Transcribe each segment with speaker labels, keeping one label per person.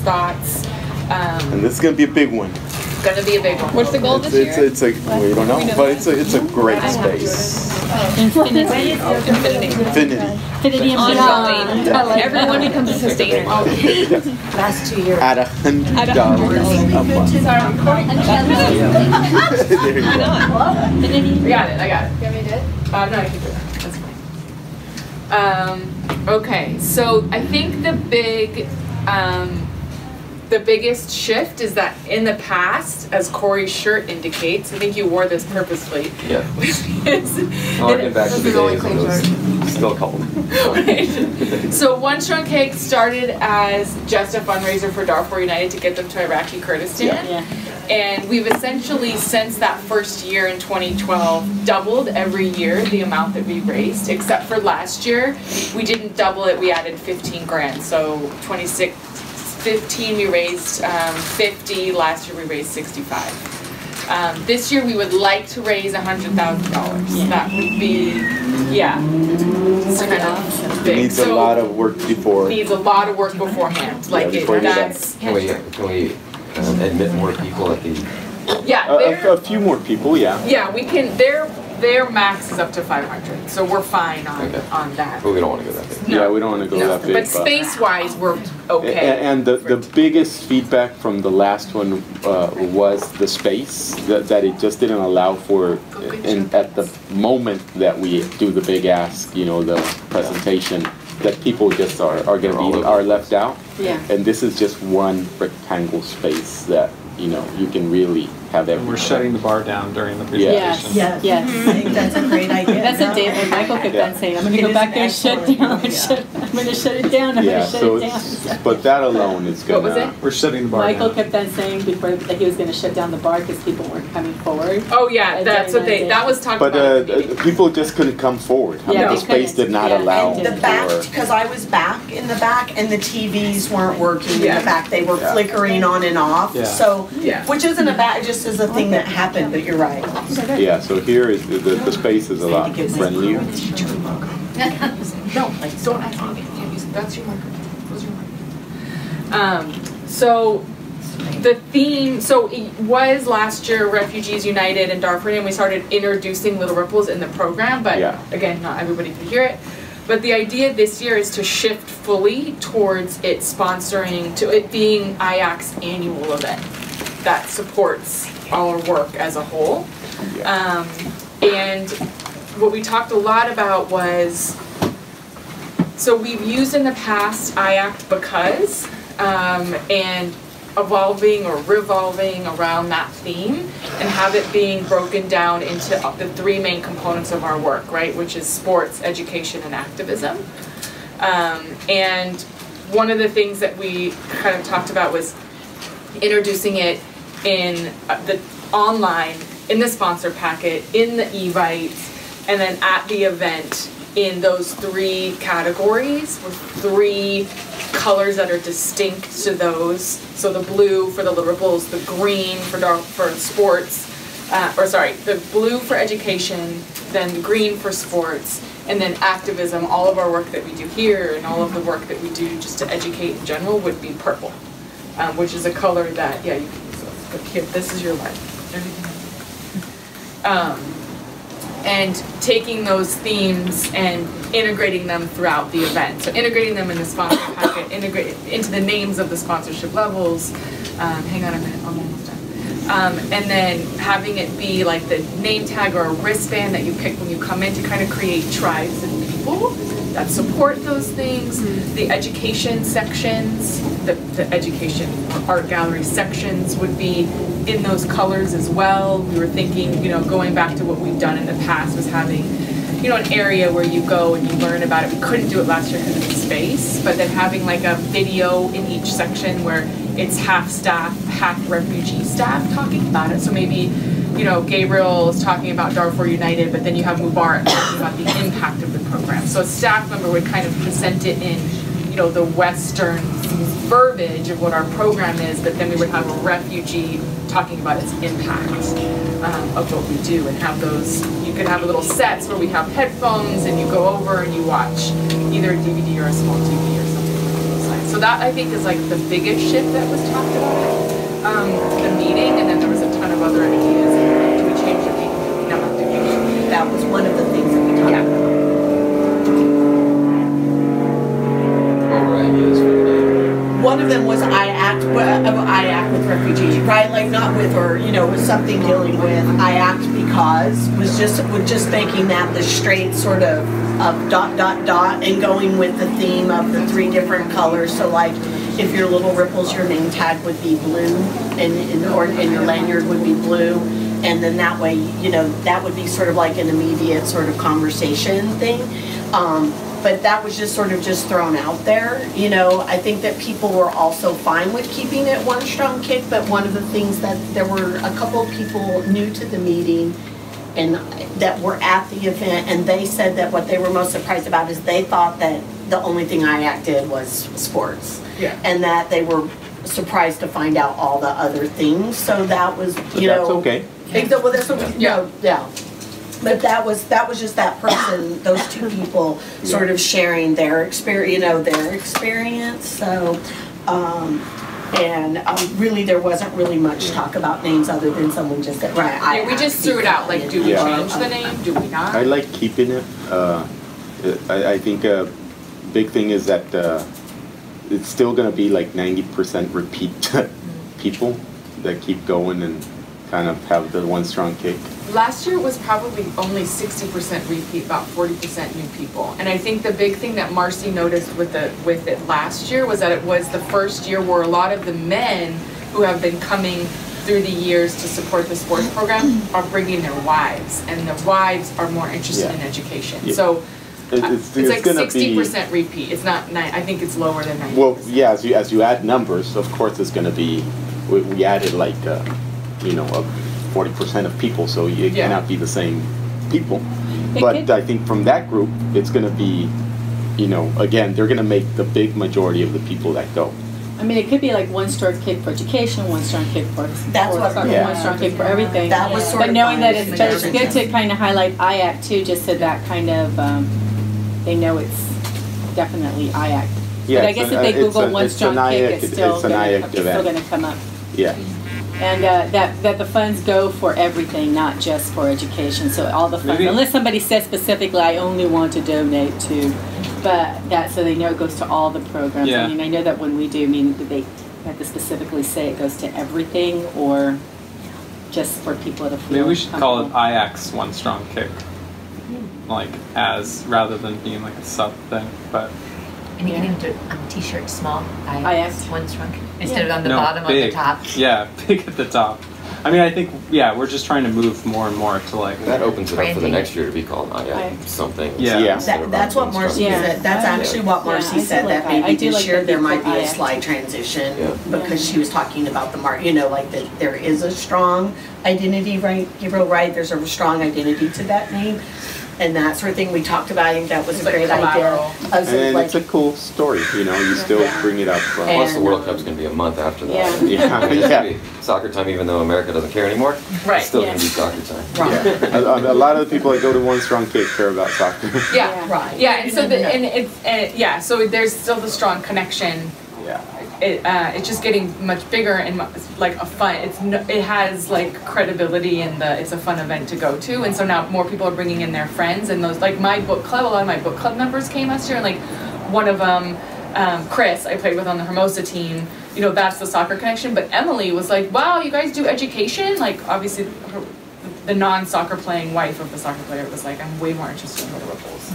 Speaker 1: thoughts.
Speaker 2: And this is going to be a big one.
Speaker 1: Gonna be a big one.
Speaker 3: What's the goal this year?
Speaker 2: It's a, well, you don't know, but it's a great space.
Speaker 3: Infinity.
Speaker 2: Infinity.
Speaker 4: Infinity and
Speaker 3: Ongoing.
Speaker 4: beyond.
Speaker 3: Everyone becomes a sustainer.
Speaker 4: Last 2 years.
Speaker 2: At $100 a month. There you
Speaker 3: Why
Speaker 2: go.
Speaker 3: not?
Speaker 1: I got it. You want me to do it? No, I can do it. That's fine. Okay, so I think the biggest shift is that in the past, as Corey's shirt indicates, I think you wore this purposefully.
Speaker 5: Yeah.
Speaker 1: Harking
Speaker 5: back to the days when it was still cold.
Speaker 1: Right. So One Strong Cake started as just a fundraiser for Darfur United to get them to Iraqi Kurdistan.
Speaker 4: Yeah.
Speaker 1: And we've essentially, since that first year in 2012, doubled every year the amount that we raised, except for last year. We didn't double it, we added 15 grand. So 15 we raised 50, last year we raised 65. This year we would like to raise $100,000. That would be, it's kind of big.
Speaker 2: It needs a lot of work before.
Speaker 1: Needs a lot of work beforehand. Like
Speaker 2: before you do that.
Speaker 1: that's,
Speaker 5: Can we admit more people at the?
Speaker 1: yeah,
Speaker 2: A few more people, yeah.
Speaker 1: yeah, we can, their max is up to 500, so we're fine on that.
Speaker 5: But we don't want to go that big.
Speaker 2: Yeah, we don't want to go that big.
Speaker 1: But space-wise, we're okay.
Speaker 2: And the biggest feedback from the last one was the space, that it just didn't allow for, and at the moment that we do the big ask, the presentation, that people just are going to be left out.
Speaker 4: Yeah.
Speaker 2: And this is just one rectangle space that, you can really have everything.
Speaker 6: And we're shutting the bar down during the presentation.
Speaker 4: Yes.
Speaker 7: I think that's a great idea.
Speaker 4: That's what Dave and Michael kept on saying. I'm going to go back there and shut down. I'm going to shut it down. I'm going to shut it down.
Speaker 2: But that alone is going to...
Speaker 1: What was it?
Speaker 6: We're shutting the bar
Speaker 4: Michael
Speaker 6: down.
Speaker 4: kept on saying before that he was going to shut down the bar because people weren't coming forward.
Speaker 1: Oh yeah, that's what that was talked
Speaker 2: But
Speaker 1: about. at the meeting.
Speaker 2: people just couldn't come forward.
Speaker 4: Yeah,
Speaker 2: The
Speaker 4: they
Speaker 2: space
Speaker 4: couldn't.
Speaker 2: did not
Speaker 4: Yeah.
Speaker 2: allow
Speaker 7: And the back,
Speaker 2: for...
Speaker 7: because I was back in the back and the TVs weren't working in
Speaker 1: Yeah.
Speaker 7: the back. They were flickering on and off.
Speaker 6: Yeah.
Speaker 7: So,
Speaker 1: Yeah.
Speaker 7: which isn't a bad, just as a thing that happened, but you're right.
Speaker 2: Yeah, so here is, the space is a lot friendlier.
Speaker 1: No, like don't ask me. That's your microphone. Those are your microphone. So the theme, so it was last year Refugees United and Darfur, and we started introducing Little Ripples in the program, but again, not everybody could hear it. But the idea this year is to shift fully towards it sponsoring, to it being IAC's annual event that supports our work as a whole. And what we talked a lot about was, so we've used in the past IACT because, and evolving or revolving around that theme, and have it being broken down into the three main components of our work, right, which is sports, education, and activism. And one of the things that we kind of talked about was introducing it in the online, in the sponsor packet, in the Evite, and then at the event in those three categories with three colors that are distinct to those. So the blue for the Little Ripples, the green for sports, the blue for education, then the green for sports, and then activism. All of our work that we do here and all of the work that we do just to educate in general would be purple, which is a color that, you can use those. But here, this is your light. And taking those themes and integrating them throughout the event. So integrating them in the sponsor packet, integrate into the names of the sponsorship levels. Hang on a minute, I'm almost done. And then having it be like the name tag or a wristband that you pick when you come in to kind of create tribes and people that support those things. The education sections, the education or art gallery sections would be in those colors as well. We were thinking, going back to what we've done in the past was having, an area where you go and you learn about it. We couldn't do it last year because of the space, but then having like a video in each section where it's half staff, half refugee staff talking about it. So maybe, Gabriel is talking about Darfur United, but then you have Mubarak talking about the impact of the program. So a staff member would kind of present it in, the Western verbiage of what our program is, but then we would have a refugee talking about its impact of what we do, and have those, you could have little sets where we have headphones and you go over and you watch either a DVD or a small TV or something along those So that I think is like the biggest shift that was talked about at the meeting, and then there was a ton of other ideas. Do we change the name? Do we not? Do we?
Speaker 7: That was one of the things that we talked
Speaker 1: Yeah.
Speaker 7: about.
Speaker 5: What were ideas for the name?
Speaker 7: One of them was I act with refugees, right? Like not with, or you know, with something dealing with I act because was just making that the straight sort of dot dot dot and going with the theme of the 3 different colors. So like if your little ripples, your name tag would be blue, and your lanyard would be blue, and then that way, you know, that would be sort of like an immediate sort of conversation thing. But that was just sort of just thrown out there. You know, I think that people were also fine with keeping it One Strong Kick, but one of the things that there were a couple of people new to the meeting and that were at the event, and they said that what they were most surprised about is they thought that the only thing IAC did was sports.
Speaker 1: Yeah.
Speaker 7: And that they were surprised to find out all the other things. So that was, you know.
Speaker 2: That's okay.
Speaker 7: Well, that's what we, yeah. But that was just that person, those 2 people sort of sharing their experience, you know, their experience. So, really there wasn't really much talk about names other than someone just said, right,
Speaker 1: Yeah, we just threw it out, like, do we
Speaker 2: Yeah.
Speaker 1: change the name, do we not?
Speaker 2: I like keeping it. I think a big thing is that it's still going to be like 90% repeat people that keep going and kind of have the One Strong Kick.
Speaker 1: Last year was probably only 60% repeat, about 40% new people. And I think the big thing that Marcy noticed with it last year was that it was the first year where a lot of the men who have been coming through the years to support the sports program are bringing their wives, and the wives are more interested in education.
Speaker 2: Yeah.
Speaker 1: So
Speaker 2: It's
Speaker 1: like
Speaker 2: gonna
Speaker 1: 60% repeat. It's not, I think it's lower than 90%.
Speaker 2: Well, yeah, as you add numbers, of course it's going to be, we added like, you know, 40% of people, so it cannot be the same people. But I think from that group, it's going to be, you know, again, they're going to make the big majority of the people that go.
Speaker 4: I mean, it could be like One Strong Kick for education, One Strong Kick for
Speaker 7: That's what-
Speaker 4: soccer,
Speaker 2: Yeah.
Speaker 4: One Strong Kick for everything.
Speaker 7: That was sort
Speaker 4: But
Speaker 7: of
Speaker 4: knowing
Speaker 7: my
Speaker 4: that but it's
Speaker 7: suggestion.
Speaker 4: good to kind of highlight IAC too, just so that kind of, they know it's definitely IAC.
Speaker 2: Yeah,
Speaker 4: But I
Speaker 2: it's
Speaker 4: guess
Speaker 2: an-
Speaker 4: if they
Speaker 2: it's
Speaker 4: Google
Speaker 2: an-
Speaker 4: One
Speaker 2: it's
Speaker 4: Strong
Speaker 2: an
Speaker 4: Kick,
Speaker 2: IAC
Speaker 4: it's still
Speaker 2: event.
Speaker 4: gonna come up.
Speaker 2: Yeah.
Speaker 4: And that the funds go for everything, not just for education. So all the funds,
Speaker 6: Maybe-
Speaker 4: unless somebody says specifically, I only want to donate to, but so they know it goes to all the programs.
Speaker 6: Yeah.
Speaker 4: I mean, I know that when we do, I mean, they have to specifically say it goes to everything or just for people to feel
Speaker 6: Maybe we should call it
Speaker 4: comfortable.
Speaker 6: IAX One Strong Kick. Like, rather than being like a sub thing, but.
Speaker 8: And you can even do it on a t-shirt, small,
Speaker 4: IX.
Speaker 8: One Strong, instead of on the
Speaker 6: No,
Speaker 8: bottom
Speaker 6: big.
Speaker 8: on the top.
Speaker 6: Yeah, big at the top. I mean, I think, we're just trying to move more and more to like.
Speaker 5: That opens it up for the
Speaker 8: Branding.
Speaker 5: next year to be called IAC something.
Speaker 6: Yeah.
Speaker 2: Yeah.
Speaker 5: instead of
Speaker 7: That's what
Speaker 5: One Strong
Speaker 7: Marcy
Speaker 5: Kick.
Speaker 4: Yeah.
Speaker 7: said. That's
Speaker 4: Yeah.
Speaker 7: actually what
Speaker 4: Yeah,
Speaker 7: Marcy
Speaker 4: I do
Speaker 7: said,
Speaker 4: like
Speaker 7: that
Speaker 4: that. I
Speaker 7: maybe
Speaker 4: do
Speaker 7: this
Speaker 4: like
Speaker 7: year
Speaker 4: the
Speaker 7: there
Speaker 4: big
Speaker 7: might be a
Speaker 4: IAC.
Speaker 7: slight transition
Speaker 5: Yeah.
Speaker 7: because she was talking about the you know, like that there is a strong identity, right? You're right, there's a strong identity to that name. And that sort of thing we talked about, I think that was
Speaker 1: It's
Speaker 7: a
Speaker 1: like
Speaker 7: great idea.
Speaker 1: collateral.
Speaker 7: I was
Speaker 2: And
Speaker 7: like,
Speaker 2: it's a cool story, you know, you still bring it up.
Speaker 5: Plus, the
Speaker 7: And,
Speaker 5: World Cup's going to be a month after that.
Speaker 4: Yeah.
Speaker 2: Yeah,
Speaker 5: It's
Speaker 2: yeah.
Speaker 5: gonna be soccer time, even though America doesn't care anymore.
Speaker 1: Right.
Speaker 5: It's still
Speaker 4: Yeah.
Speaker 5: going to be soccer time.
Speaker 7: right,
Speaker 2: Yeah. A lot of the people that go to One Strong Kick care about soccer.
Speaker 1: Yeah,
Speaker 7: right.
Speaker 1: yeah, and so so there's still the strong connection.
Speaker 2: Yeah.
Speaker 1: It's just getting much bigger and like a fun. It has like credibility and it's a fun event to go to, and so now more people are bringing in their friends and those like my book club. A lot of my book club members came last year, and like one of them, Chris, I played with on the Hermosa team. You know, that's the soccer connection. But Emily was like, "Wow, you guys do education?" Like obviously, the non-soccer playing wife of the soccer player was like, "I'm way more interested in the Ripples."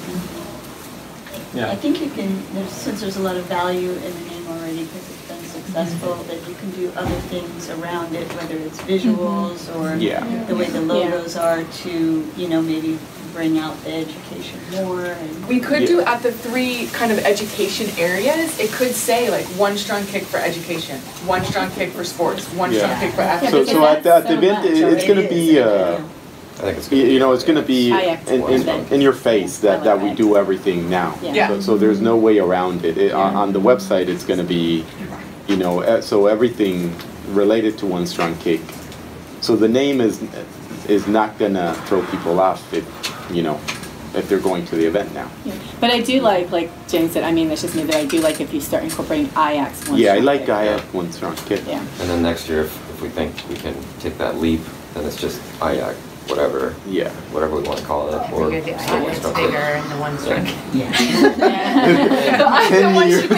Speaker 6: Yeah.
Speaker 3: I think you can, since there's a lot of value in the name already because it's been successful, that you can do other things around it, whether it's visuals or
Speaker 2: Yeah.
Speaker 3: the way the logos are to, you know, maybe bring out the education more. And
Speaker 1: We could
Speaker 2: Yeah.
Speaker 1: do at the 3 kind of education areas, it could say like One Strong Kick for education, One Strong Kick for sports, One
Speaker 2: Yeah.
Speaker 1: Strong Kick for
Speaker 2: So,
Speaker 1: athletics.
Speaker 2: so at the
Speaker 4: so
Speaker 2: event,
Speaker 4: much
Speaker 2: it's going to
Speaker 7: already.
Speaker 2: be,
Speaker 5: I think it's going to
Speaker 2: you know, it's going to be
Speaker 4: IAC
Speaker 2: in your face
Speaker 4: I like
Speaker 2: that we
Speaker 4: that.
Speaker 2: do everything now.
Speaker 1: Yeah.
Speaker 2: So there's no way around it. On the website, it's going to be, you know, so everything related to One Strong Kick. So the name is not going to throw people off. You know, if they're going to the event now.
Speaker 4: But I do like Jane said, I mean, that's just me, that I do like if you start incorporating IACs.
Speaker 2: Yeah, I
Speaker 4: one
Speaker 2: like
Speaker 4: shot.
Speaker 2: IAC one strong kit.
Speaker 4: Yeah.
Speaker 5: And then next year, if we think we can take that leap, then it's just IAC, whatever
Speaker 2: Yeah.
Speaker 5: we want to call it, or
Speaker 8: Bigger, the
Speaker 5: still one
Speaker 8: it's
Speaker 5: strong
Speaker 8: bigger
Speaker 5: kit.
Speaker 8: and the one's shrunk.
Speaker 4: Yeah.
Speaker 2: 10 years.
Speaker 7: The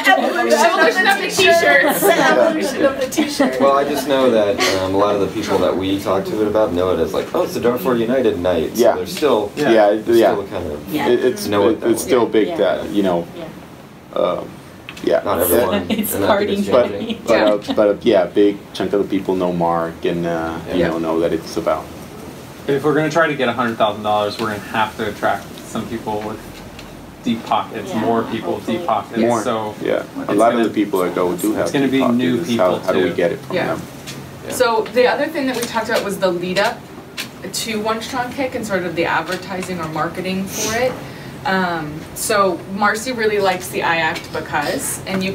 Speaker 7: evolution of the t-shirts. The evolution of the t-shirts.
Speaker 5: Well, I just know that a lot of the people that we talk to it about know it as like, oh, it's the Darfur United night. So
Speaker 2: Yeah.
Speaker 5: there's still,
Speaker 2: Yeah,
Speaker 5: there's
Speaker 2: yeah.
Speaker 5: still kind of,
Speaker 3: Yeah.
Speaker 2: It's
Speaker 5: Know it that
Speaker 2: it's
Speaker 5: way.
Speaker 2: still big
Speaker 4: Yeah.
Speaker 2: that, you know,
Speaker 4: Yeah.
Speaker 2: yeah.
Speaker 5: not everyone.
Speaker 4: It's
Speaker 5: in that
Speaker 4: party
Speaker 5: biggest
Speaker 2: But,
Speaker 5: changing.
Speaker 2: but yeah, big chunk of the people know Mark and, you know that it's about.
Speaker 6: If we're gonna try to get $100,000, we're gonna have to attract some people with deep pockets,
Speaker 4: Yeah,
Speaker 6: more people with deep pockets.
Speaker 2: More,
Speaker 6: So
Speaker 2: yeah. A
Speaker 6: it's
Speaker 2: lot
Speaker 6: gonna-
Speaker 2: of the people that go do have.
Speaker 6: it's gonna be
Speaker 2: deep pockets.
Speaker 6: new
Speaker 2: It's
Speaker 6: people,
Speaker 2: How do we
Speaker 6: too.
Speaker 2: get it from
Speaker 1: Yeah.
Speaker 2: them?
Speaker 5: Yeah.
Speaker 1: So the other thing that we talked about was the lead up to One Strong Kick and sort of the advertising or marketing for it. So Marcy really likes the I Act Because, and we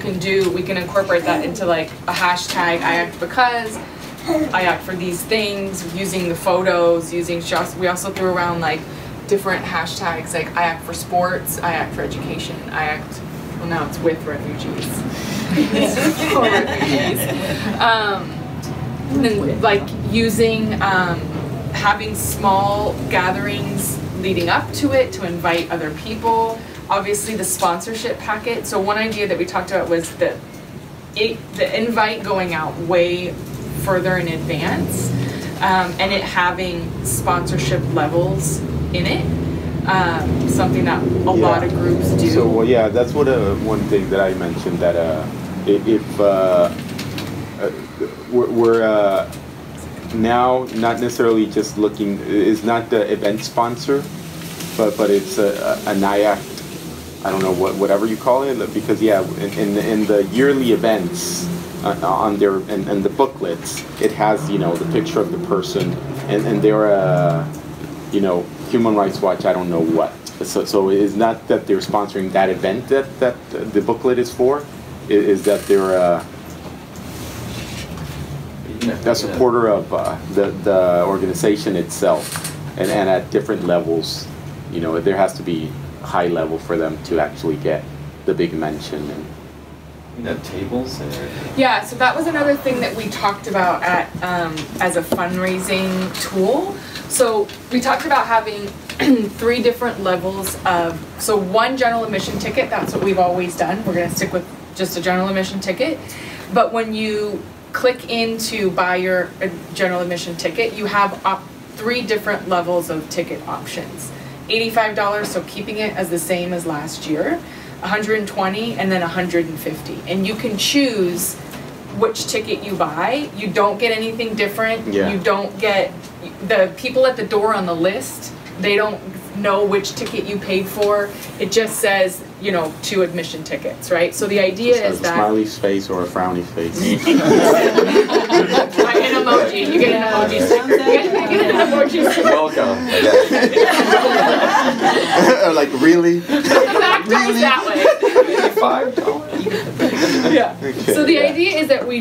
Speaker 1: can incorporate that into like a hashtag I Act Because, I Act for these things, using the photos, we also threw around like different hashtags like I Act for sports, I Act for education, I Act, well now it's with refugees. For refugees. And like using, having small gatherings leading up to it to invite other people. Obviously the sponsorship packet. So one idea that we talked about was the invite going out way further in advance, and it having sponsorship levels in it. Something that a lot of groups do.
Speaker 2: So well, yeah, that's what one thing that I mentioned that if we're now not necessarily just looking is not the event sponsor, but it's an IACT. I don't know whatever you call it, because yeah, in the yearly events on their and the booklets, it has the picture of the person and they're Human Rights Watch, I don't know what. So it is not that they're sponsoring that event that the booklet is for. It is that they're a supporter of the organization itself, and at different levels, there has to be high level for them to actually get the big mention. And
Speaker 5: You got tables there?
Speaker 1: Yeah, so that was another thing that we talked about at as a fundraising tool. So we talked about having 3 different levels of, so one general admission ticket, that's what we've always done. We're gonna stick with just a general admission ticket. But when you click in to buy your general admission ticket, you have 3 different levels of ticket options. $85, so keeping it as the same as last year, $120, and then $150. And you can choose which ticket you buy. You don't get anything different.
Speaker 2: Yeah.
Speaker 1: You don't get, the people at the door on the list, they don't know which ticket you paid for. It just says, 2 admission tickets, right? So the idea
Speaker 2: just
Speaker 1: is
Speaker 2: a
Speaker 1: that.
Speaker 2: smiley face or a frowny face.
Speaker 1: An emoji, you get an emoji sticker. You get an emoji sticker.
Speaker 5: Welcome.
Speaker 2: Like really?
Speaker 1: Back goes that way. Yeah.
Speaker 2: Okay,
Speaker 1: So the
Speaker 2: yeah.
Speaker 1: idea is that we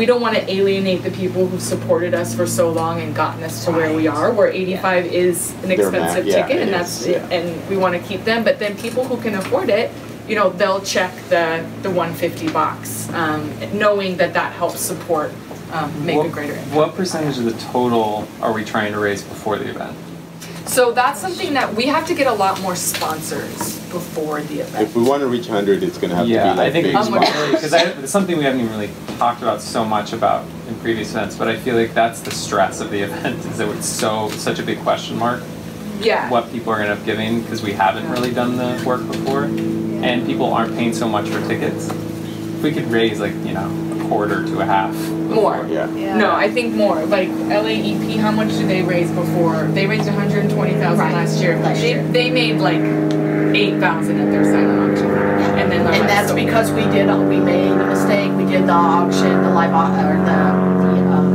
Speaker 1: don't want to alienate the people who supported us for so long and gotten us to where we are, where 85 is an
Speaker 2: They're
Speaker 1: expensive
Speaker 2: mad, yeah,
Speaker 1: ticket, and
Speaker 2: it
Speaker 1: that's
Speaker 2: is, yeah.
Speaker 1: and we want to keep them. But then people who can afford it, they'll check the 150 box, knowing that helps support, make a greater impact.
Speaker 6: What percentage of the total are we trying to raise before the event?
Speaker 1: So that's something that we have to get a lot more sponsors before the event.
Speaker 2: If we want to reach 100, it's going to have
Speaker 6: Yeah,
Speaker 2: to be like
Speaker 6: I think
Speaker 2: big.
Speaker 6: because it's something we haven't even really talked about so much about in previous events, but I feel like that's the stress of the event is that it's such a big question mark
Speaker 1: Yeah.
Speaker 6: what people are going to end up giving because we haven't really done the work before and people aren't paying so much for tickets. If we could raise a quarter to a half.
Speaker 1: More.
Speaker 2: Yeah.
Speaker 1: No, I think more. Like LAEP, how much did they raise before? They raised $120,000
Speaker 3: Right.
Speaker 1: last year.
Speaker 3: Last year.
Speaker 1: They made like $8,000 at their silent auction, and then the
Speaker 7: And
Speaker 1: rest
Speaker 7: that's
Speaker 1: sold.
Speaker 7: because we made a mistake. We did the auction, the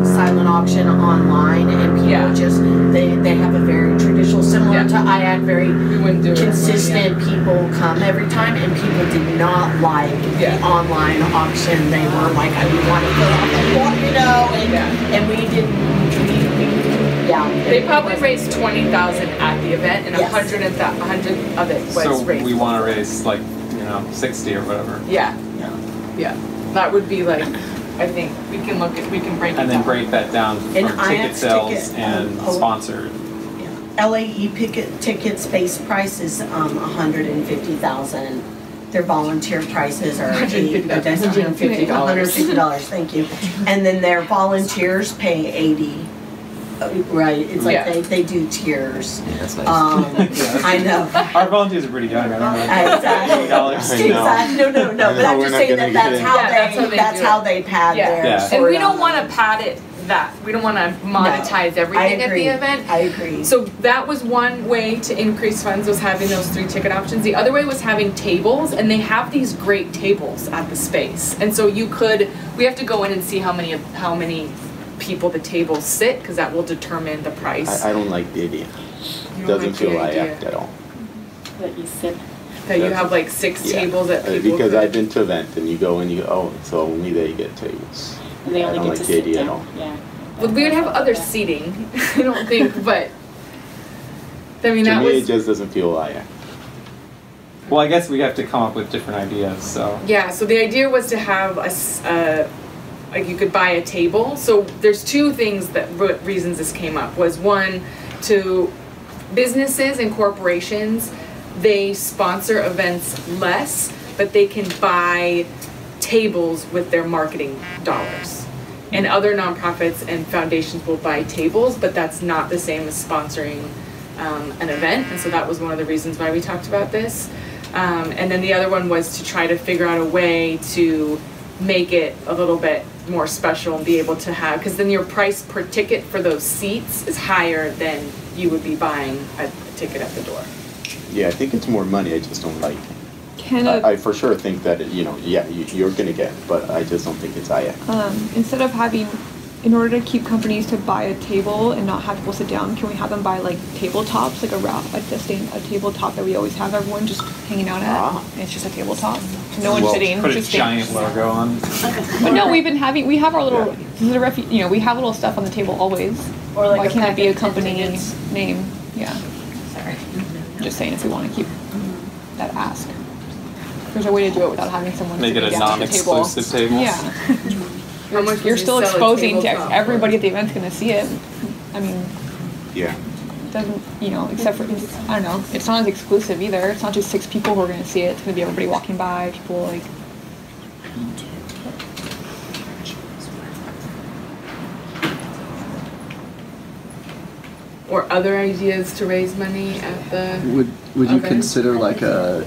Speaker 7: silent auction online, and people
Speaker 1: Yeah.
Speaker 7: just they have a very traditional, similar
Speaker 1: Yeah.
Speaker 7: to IAC, very
Speaker 1: We wouldn't do it.
Speaker 7: consistent. People come every time, and people did not like
Speaker 1: Yeah.
Speaker 7: the online auction. They were like, I want to fill out the form, and
Speaker 1: Yeah.
Speaker 7: we didn't. We Yeah.
Speaker 1: They probably raised 20,000 at the event, and
Speaker 7: Yes.
Speaker 1: 100 of it was
Speaker 6: So
Speaker 1: raised.
Speaker 6: we want to raise like, 60 or whatever.
Speaker 1: Yeah,
Speaker 7: Yeah.
Speaker 1: yeah. That would be like, I think, we can break it
Speaker 6: And then
Speaker 1: down.
Speaker 6: break that down
Speaker 7: And
Speaker 6: from ticket
Speaker 7: IX
Speaker 6: sales
Speaker 7: ticket,
Speaker 6: and
Speaker 7: oh.
Speaker 6: sponsored.
Speaker 7: LAE tickets base price is $150,000. Their volunteer prices are $150, thank you. And then their volunteers pay 80. Right, it's like
Speaker 1: Yeah.
Speaker 7: they do tiers.
Speaker 5: Yeah, that's nice.
Speaker 7: I know.
Speaker 6: Our volunteers are pretty young, I don't know.
Speaker 7: Exactly.
Speaker 6: $80.
Speaker 7: Exactly. No, but
Speaker 2: No,
Speaker 7: I'm
Speaker 2: we're
Speaker 7: just
Speaker 2: not
Speaker 7: saying
Speaker 2: gonna
Speaker 7: that
Speaker 2: get
Speaker 7: that's
Speaker 1: it.
Speaker 7: how they pad
Speaker 1: Yeah.
Speaker 7: their
Speaker 6: Yeah.
Speaker 1: And
Speaker 7: sort
Speaker 1: we
Speaker 7: of-
Speaker 1: don't want to pad it we don't want to monetize everything at the event.
Speaker 7: I agree.
Speaker 1: So that was one way to increase funds, was having those 3 ticket options. The other way was having tables, and they have these great tables at the space. And so we have to go in and see how many people the tables sit, because that will determine the price.
Speaker 2: I don't like the idea.
Speaker 1: You don't
Speaker 2: Doesn't
Speaker 1: like the
Speaker 2: feel
Speaker 1: idea
Speaker 2: IAC at all.
Speaker 4: That you sit.
Speaker 1: That you have like 6
Speaker 2: Yeah.
Speaker 1: tables that people
Speaker 2: Because
Speaker 1: could-
Speaker 2: I've been to events and you go and you go, oh, so only they get tables.
Speaker 4: And they
Speaker 2: I
Speaker 4: only
Speaker 2: don't
Speaker 4: get
Speaker 2: like
Speaker 4: to
Speaker 2: the
Speaker 4: sit
Speaker 2: idea at
Speaker 4: down.
Speaker 2: all.
Speaker 4: Yeah.
Speaker 1: Well, we would have other seating, I don't think, but I mean,
Speaker 2: To
Speaker 1: that
Speaker 2: me, it
Speaker 1: was,
Speaker 2: just doesn't feel IAC.
Speaker 6: Well, I guess we have to come up with different ideas, so.
Speaker 1: yeah, so the idea was to have like you could buy a table. So there's 2 things reasons this came up. Was one, to businesses and corporations, they sponsor events less, but they can buy tables with their marketing dollars. And other nonprofits and foundations will buy tables, but that's not the same as sponsoring an event. And so that was one of the reasons why we talked about this. And then the other one was to try to figure out a way to make it a little bit more special and be able to have, because then your price per ticket for those seats is higher than you would be buying a ticket at the door.
Speaker 2: Yeah, I think it's more money, I just don't like.
Speaker 9: Canada,
Speaker 2: I for sure think that, you're gonna get, but I just don't think it's IAC.
Speaker 9: instead of having, in order to keep companies to buy a table and not have people sit down, can we have them buy like tabletops, like a tabletop that we always have everyone just hanging out at? And it's just a tabletop, no one's
Speaker 2: Well,
Speaker 9: sitting,
Speaker 6: Put a
Speaker 9: just
Speaker 6: giant logo on.
Speaker 9: But no, we have our little, we have little stuff on the table always.
Speaker 3: Or like
Speaker 9: Why
Speaker 3: a
Speaker 9: can't it be a
Speaker 3: packet of
Speaker 9: company
Speaker 3: tickets.
Speaker 9: name? Yeah.
Speaker 3: Sorry.
Speaker 9: Just saying, if we want to keep that ask. There's a way to do it without having someone
Speaker 6: Make it
Speaker 9: sitting
Speaker 6: a
Speaker 9: down at the table.
Speaker 6: non-exclusive table.
Speaker 9: Yeah.
Speaker 1: How much
Speaker 9: You're
Speaker 1: would you
Speaker 9: still
Speaker 1: sell a
Speaker 9: exposing to
Speaker 1: tabletop for?
Speaker 9: everybody at the event's gonna see it. I mean,
Speaker 2: Yeah.
Speaker 9: it doesn't, except for, I don't know, it's not as exclusive either. It's not just 6 people who are gonna see it. It's gonna be everybody walking by, people like.
Speaker 1: Or other ideas to raise money at the,
Speaker 10: Would you
Speaker 1: Okay.
Speaker 10: consider like a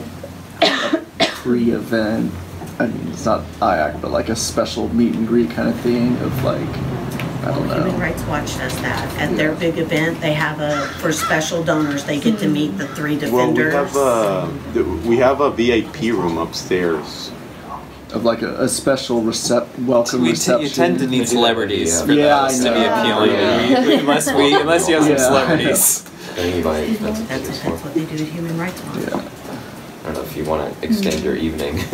Speaker 10: pre-event? I mean, it's not IAC, but like a special meet and greet kind of thing of like, I don't
Speaker 7: Human
Speaker 10: know.
Speaker 7: Rights Watch does that. At their big event, they have for special donors, they get to meet the 3
Speaker 2: Well,
Speaker 7: defenders.
Speaker 2: we have a VIP room upstairs.
Speaker 10: Of like a special welcome reception.
Speaker 5: You tend to need celebrities for
Speaker 10: Yeah,
Speaker 5: those
Speaker 10: I
Speaker 5: to be
Speaker 10: know.
Speaker 5: appealing.
Speaker 10: Yeah.
Speaker 5: Unless you have some
Speaker 10: Yeah.
Speaker 5: celebrities. Then you buy expensive
Speaker 7: That's
Speaker 5: tickets for.
Speaker 7: what they do at Human Rights Watch.
Speaker 10: Yeah.
Speaker 5: I don't know if you want to extend your evening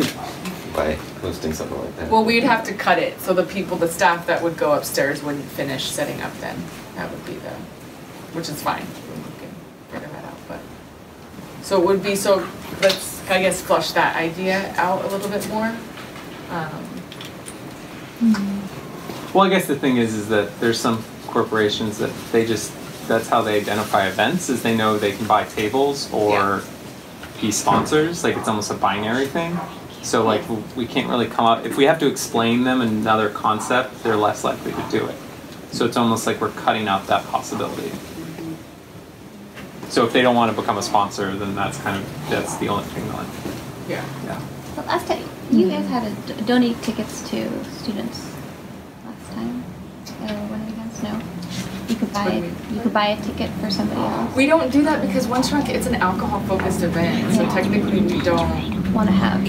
Speaker 5: by hosting something like that.
Speaker 1: well, we'd have to cut it, so the staff that would go upstairs wouldn't finish setting up then. That would be which is fine, we can figure that out, but. So it would be, let's, I guess, flush that idea out a little bit more.
Speaker 6: Well, I guess the thing is that there's some corporations that that's how they identify events, is they know they can buy tables or be sponsors, like it's almost a binary thing. So like we can't really come up, if we have to explain them another concept, they're less likely to do it. So it's almost like we're cutting out that possibility. So if they don't want to become a sponsor, then that's the only thing on.
Speaker 1: Yeah.
Speaker 6: Yeah.
Speaker 11: Well, last time, you guys had to donate tickets to students last time. One of you guys know. You could buy a ticket for somebody else.
Speaker 1: We don't do that because One Shrunk, it's an alcohol-focused event, so technically we don't.
Speaker 11: Want to have.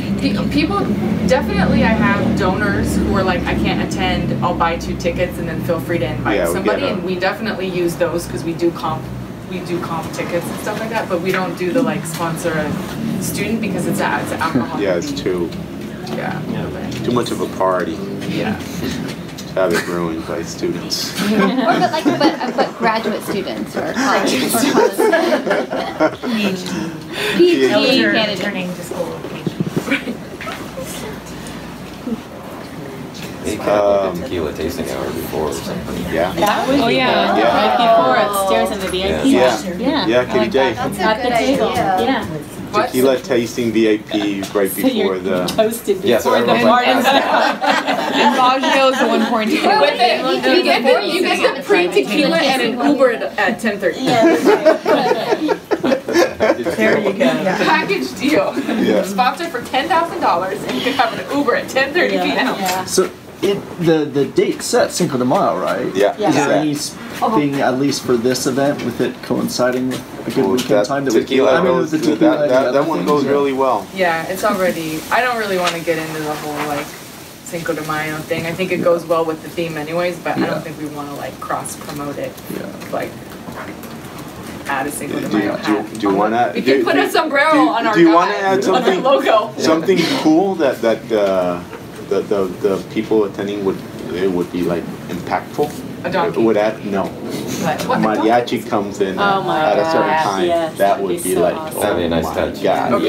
Speaker 1: People, definitely I have donors who are like, I can't attend, I'll buy 2 tickets and then feel free to invite
Speaker 2: Yeah, we
Speaker 1: somebody,
Speaker 2: get 'em.
Speaker 1: and we definitely use those because we do comp tickets and stuff like that, but we don't do the like sponsor a student because it's alcohol.
Speaker 2: Yeah, it's too
Speaker 1: Yeah.
Speaker 2: much of a party.
Speaker 1: Yeah.
Speaker 2: have it ruined by students.
Speaker 11: but graduate students or college students. PhD candidates.
Speaker 8: Returning to school.
Speaker 5: Maybe kind of like a tequila tasting hour before or something.
Speaker 2: Yeah.
Speaker 4: That would
Speaker 6: Oh,
Speaker 4: be
Speaker 6: yeah.
Speaker 4: good.
Speaker 2: Yeah.
Speaker 4: Right before upstairs in the VIP.
Speaker 2: Yeah. Yeah, Kitty J.
Speaker 11: That's a
Speaker 4: At the
Speaker 11: good
Speaker 4: table.
Speaker 11: idea.
Speaker 4: Yeah.
Speaker 2: Tequila tasting VIP right
Speaker 4: So you're
Speaker 2: before the.
Speaker 4: toasted
Speaker 5: Yeah, so
Speaker 4: before the
Speaker 5: everyone's like,
Speaker 4: party.
Speaker 9: And Baggio is the one pouring tequila.
Speaker 1: With it, you get the pre-tequila and an Uber at 10:30.
Speaker 7: There you go.
Speaker 1: Package deal.
Speaker 2: Yeah.
Speaker 1: Sponsor for $10,000 and you can have an Uber at 10:30 p.m.
Speaker 10: So the date set Cinco de Mayo, right?
Speaker 2: Yeah.
Speaker 4: Yeah.
Speaker 10: Is there
Speaker 2: Yeah.
Speaker 10: any thing, at least for this event, with it coinciding with a good
Speaker 2: Oh,
Speaker 10: weekend
Speaker 2: that
Speaker 10: time that we
Speaker 2: tequila
Speaker 10: I mean,
Speaker 2: goes,
Speaker 10: with the tequila and the
Speaker 2: that
Speaker 10: other
Speaker 2: one
Speaker 10: things,
Speaker 2: goes
Speaker 10: yeah.
Speaker 2: really well.
Speaker 1: Yeah, it's already, I don't really want to get into the whole like Cinco de Mayo thing. I think it goes well with the theme anyways, but I
Speaker 10: Yeah.
Speaker 1: don't think we want to like cross promote it.
Speaker 10: Yeah.
Speaker 1: Like add a Cinco de
Speaker 2: Do
Speaker 1: Mayo hat.
Speaker 2: you want to?
Speaker 1: We can put a sombrero on our
Speaker 2: Do you want to
Speaker 1: guy,
Speaker 2: add
Speaker 1: on our
Speaker 2: something?
Speaker 1: logo.
Speaker 2: Something cool that the people attending would be like impactful.
Speaker 1: A donkey.
Speaker 2: Would add no.
Speaker 1: What?
Speaker 2: Mariachi comes in
Speaker 4: Oh my
Speaker 2: at a certain
Speaker 4: gosh,
Speaker 2: time.
Speaker 4: yes,
Speaker 2: that
Speaker 4: that'd
Speaker 2: would
Speaker 4: be
Speaker 2: be
Speaker 4: so
Speaker 2: like,
Speaker 4: awesome.
Speaker 5: That'd be a nice
Speaker 2: oh my
Speaker 5: touch.
Speaker 2: God.
Speaker 1: Okay.